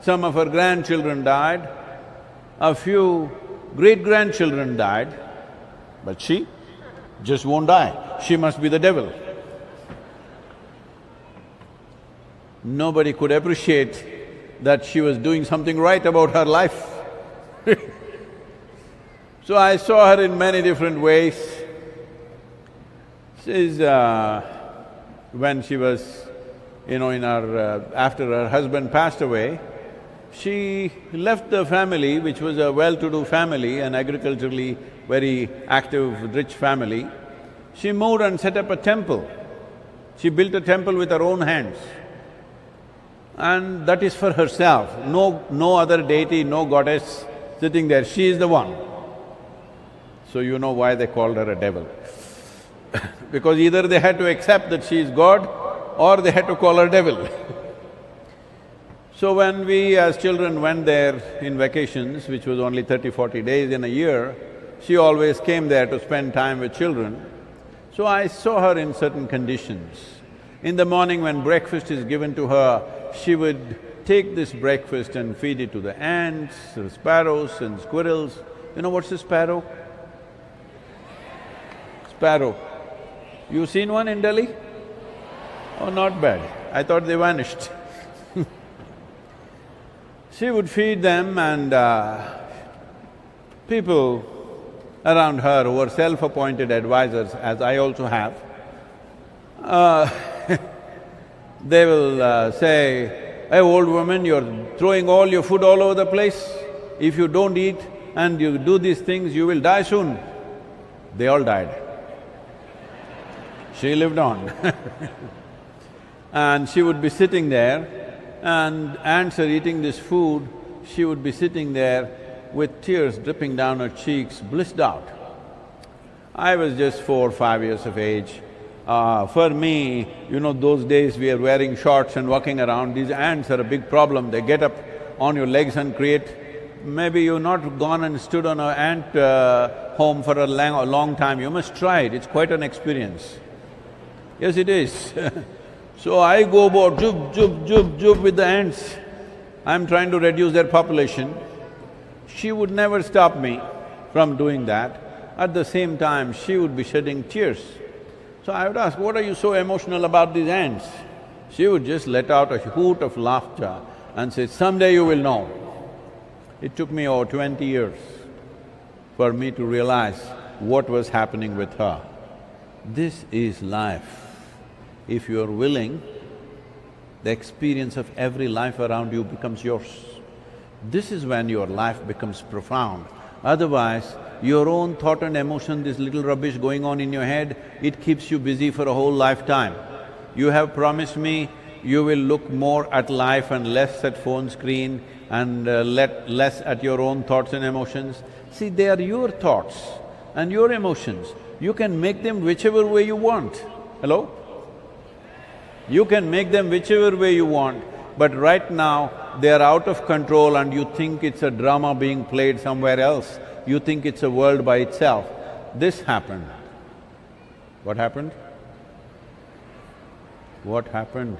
some of her grandchildren died, a few great-grandchildren died, but she just won't die. She must be the devil. Nobody could appreciate that she was doing something right about her life. So I saw her in many different ways. She's… when she was, in her… after her husband passed away, she left the family, which was a well-to-do family, an agriculturally very active, rich family. She moved and set up a temple. She built a temple with her own hands. And that is for herself, no other deity, no goddess sitting there, she is the one. So you know why they called her a devil. Because either they had to accept that she is God or they had to call her devil. So when we as children went there in vacations, which was only 30-40 days in a year, she always came there to spend time with children. So I saw her in certain conditions. In the morning when breakfast is given to her, she would take this breakfast and feed it to the ants, the sparrows and squirrels. You know what's a sparrow? Sparrow. You seen one in Delhi? Oh, not bad. I thought they vanished. She would feed them, and people around her who were self-appointed advisors, as I also have, they will say, "Hey, old woman, you're throwing all your food all over the place. If you don't eat and you do these things, you will die soon." They all died. She lived on. And she would be sitting there, and ants are eating this food, she would be sitting there with tears dripping down her cheeks, blissed out. I was just 4 or 5 years of age. For me, you know, those days we are wearing shorts and walking around, these ants are a big problem. They get up on your legs and create… Maybe you've not gone and stood on an ant home for a long time, you must try it, it's quite an experience. Yes, it is. So I go about jub with the ants. I'm trying to reduce their population. She would never stop me from doing that. At the same time, she would be shedding tears. So I would ask, "What are you so emotional about these ants?" She would just let out a hoot of laughter and say, "Someday you will know." It took me over 20 years for me to realize what was happening with her. This is life. If you are willing, the experience of every life around you becomes yours. This is when your life becomes profound. Otherwise, your own thought and emotion, this little rubbish going on in your head, it keeps you busy for a whole lifetime. You have promised me you will look more at life and less at phone screen and less at your own thoughts and emotions. See, they are your thoughts and your emotions. You can make them whichever way you want. Hello? You can make them whichever way you want. But right now, they are out of control and you think it's a drama being played somewhere else. You think it's a world by itself. This happened. What happened? What happened?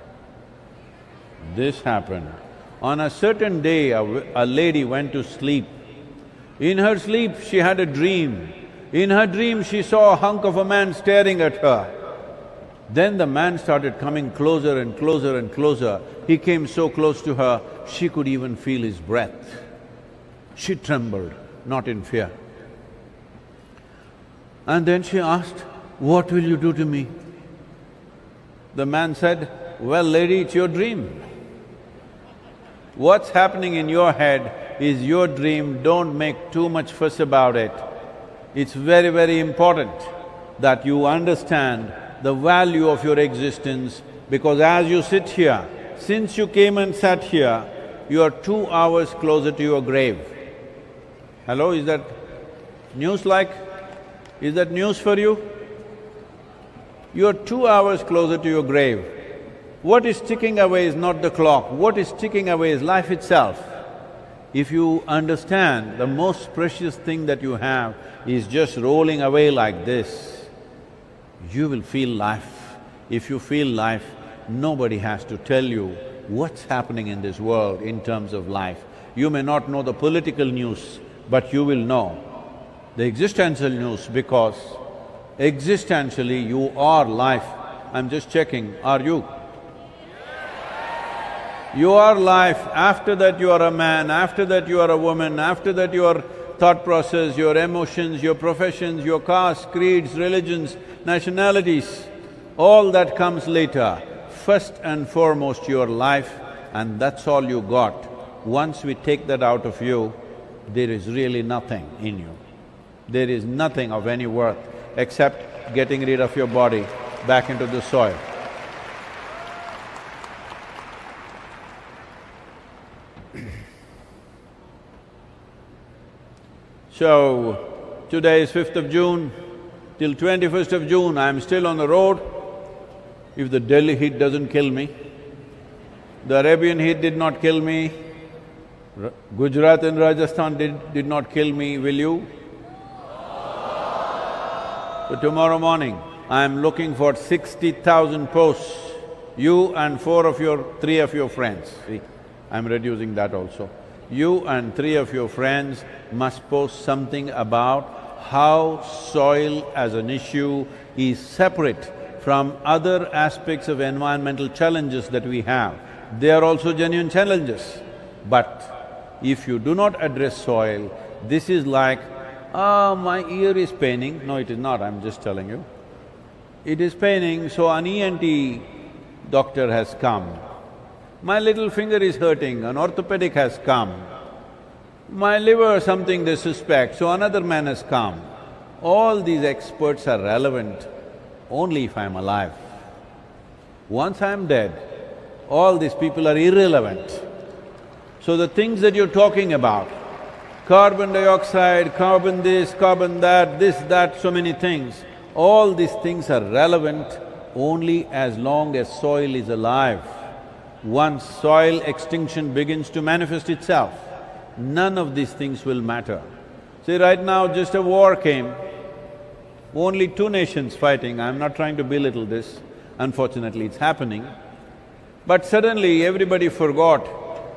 This happened. On a certain day, a lady went to sleep. In her sleep, she had a dream. In her dream, she saw a hunk of a man staring at her. Then the man started coming closer and closer and closer. He came so close to her, she could even feel his breath. She trembled, not in fear. And then she asked, "What will you do to me?" The man said, "Well, lady, it's your dream. What's happening in your head is your dream, don't make too much fuss about it. It's very, very important that you understand the value of your existence, because as you sit here, since you came and sat here, you are 2 hours closer to your grave." Hello, is that news-like? Is that news for you? You are 2 hours closer to your grave. What is ticking away is not the clock, what is ticking away is life itself. If you understand the most precious thing that you have is just rolling away like this, you will feel life. If you feel life, nobody has to tell you what's happening in this world in terms of life. You may not know the political news, but you will know the existential news, because existentially you are life. I'm just checking, are you? You are life. After that you are a man, after that you are a woman, after that your thought process, your emotions, your professions, your castes, creeds, religions, nationalities, all that comes later. First and foremost your life, and that's all you got. Once we take that out of you, there is really nothing in you. There is nothing of any worth except getting rid of your body back into the soil. So, today is 5th of June, till 21st of June I'm still on the road. If the Delhi heat doesn't kill me, the Arabian heat did not kill me, Gujarat and Rajasthan did not kill me, will you? So tomorrow morning, I'm looking for 60,000 posts, you and three of your friends. See, I'm reducing that also. You and 3 of your friends must post something about how soil as an issue is separate from other aspects of environmental challenges that we have. They are also genuine challenges. But if you do not address soil, this is like, my ear is paining. No, it is not, I'm just telling you. It is paining, so an ENT doctor has come. My little finger is hurting, an orthopedic has come. My liver, something they suspect, so another man has come. All these experts are relevant only if I'm alive. Once I'm dead, all these people are irrelevant. So the things that you're talking about, carbon dioxide, carbon this, carbon that, this, that, so many things, all these things are relevant only as long as soil is alive. Once soil extinction begins to manifest itself, none of these things will matter. See, right now just a war came, only 2 nations fighting, I'm not trying to belittle this, unfortunately it's happening. But suddenly everybody forgot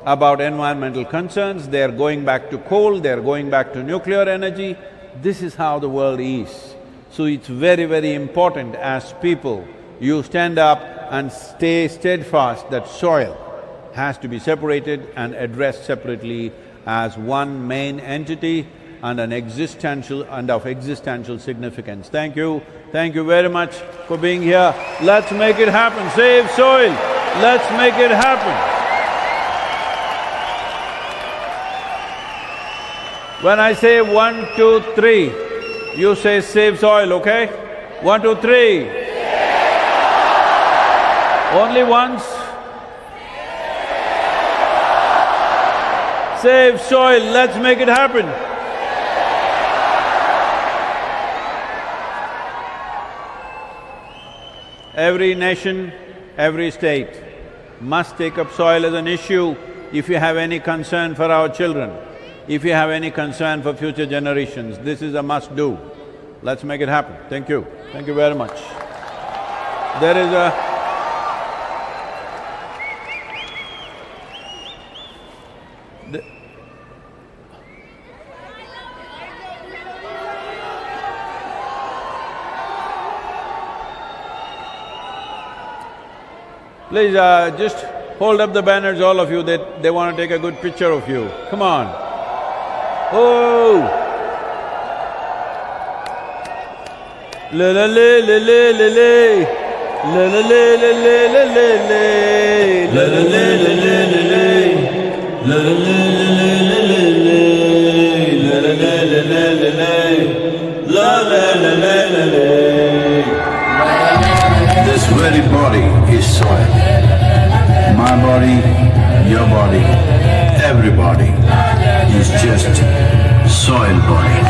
about environmental concerns, they're going back to coal, they're going back to nuclear energy. This is how the world is. So it's very, very important as people, you stand up and stay steadfast that soil has to be separated and addressed separately as one main entity and an existential and of existential significance. Thank you very much for being here. Let's make it happen, save soil, let's make it happen. When I say 1, 2, 3, you say save soil, okay? 1, 2, 3. Only once. Save soil, let's make it happen. Every nation, every state must take up soil as an issue if you have any concern for our children, if you have any concern for future generations. This is a must-do. Let's make it happen. Thank you. Thank you very much. There is a… Please, just hold up the banners, all of you, they want to take a good picture of you. Come on. Oh! La la la la la la la. La la la la la la la la. La la la la la la la. La la la la la la la. La la la la la la la. La la la la la la. This very body is soil. My body, your body, everybody is just soil body.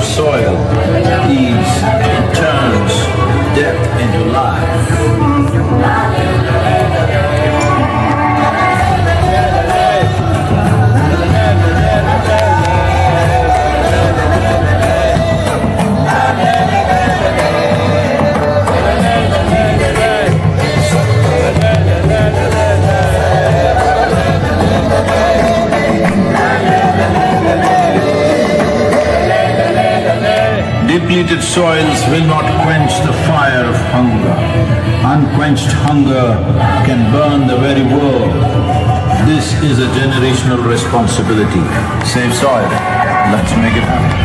Soil turns death into life. Depleted soils will not quench the fire of hunger. Unquenched hunger can burn the very world. This is a generational responsibility. Save soil. Let's make it happen.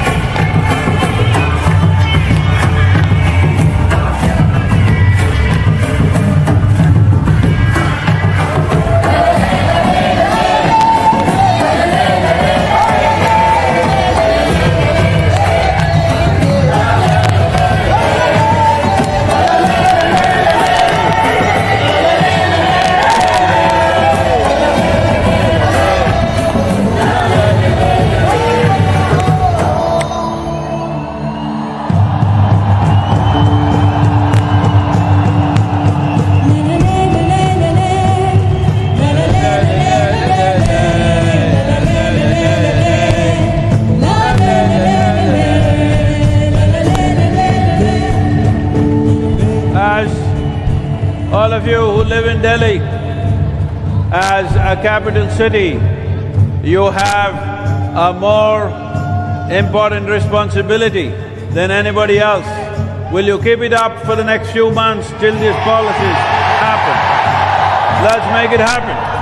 All of you who live in Delhi, as a capital city, you have a more important responsibility than anybody else. Will you keep it up for the next few months till these policies happen? Let's make it happen.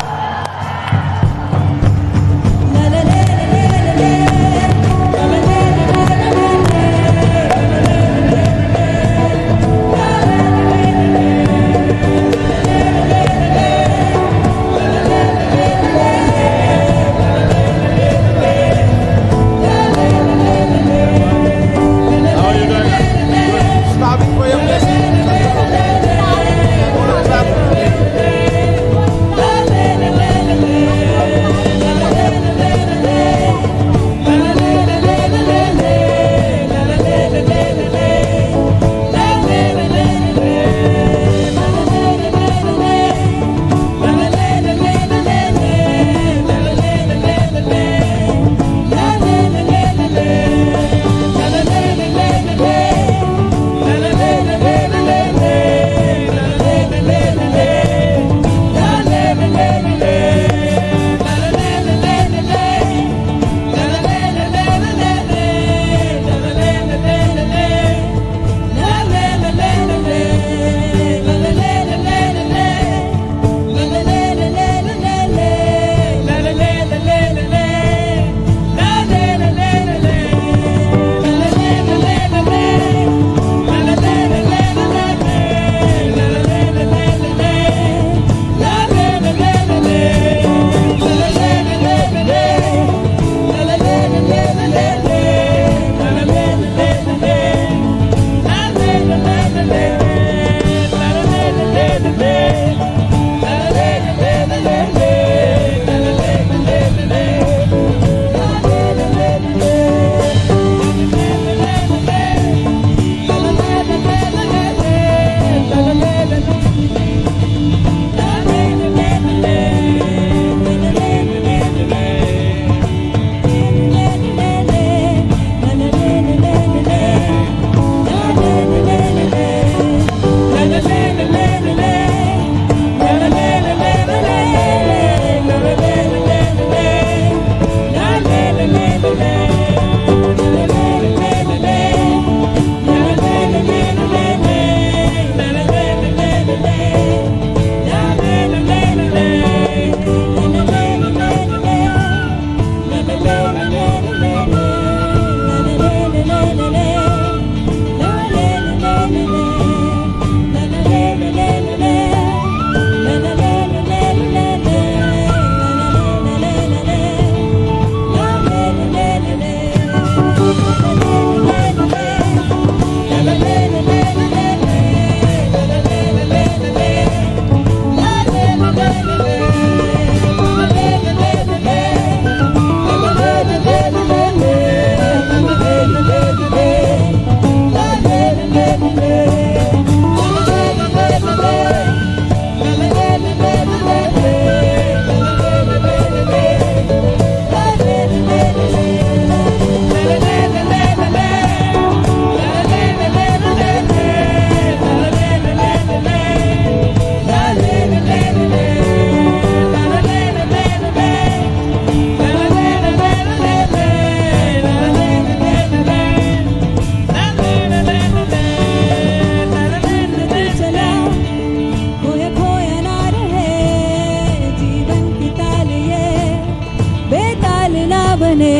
बने,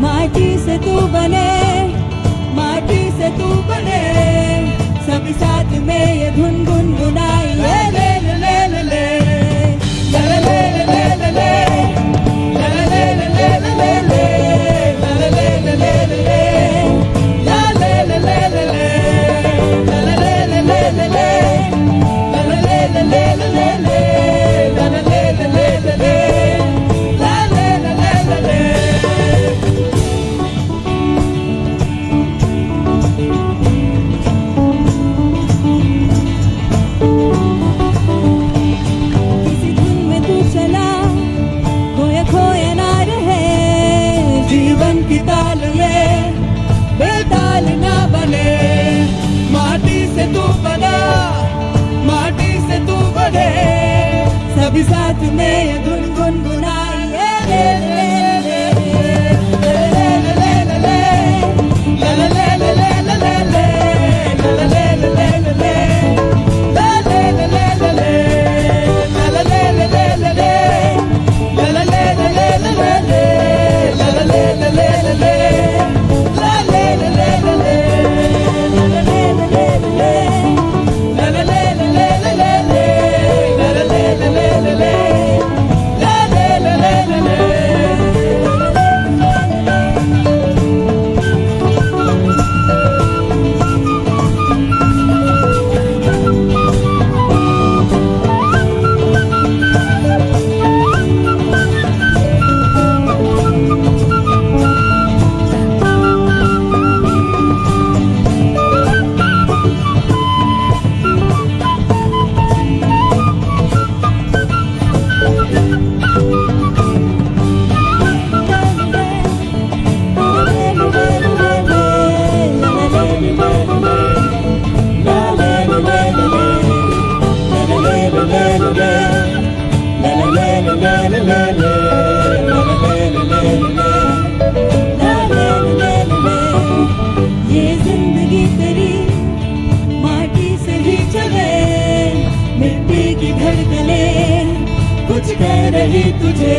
माटी से तू बने, माटी से तू बने, सभी साथ में ये धुन गुनगुनाई ले ले ले ले ले ले ले ले ले ले ले सभी साथ में ये धुन गुनगुनाई ले ले ले ले ले ले ले ये जिंदगी तेरी माटी से ही चले, मिट्टी की धड़कनें कुछ कह रही तुझे,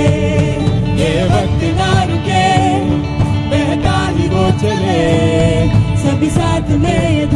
ये वक्त ना रुके बहता ही वो चले, सभी साथ में ये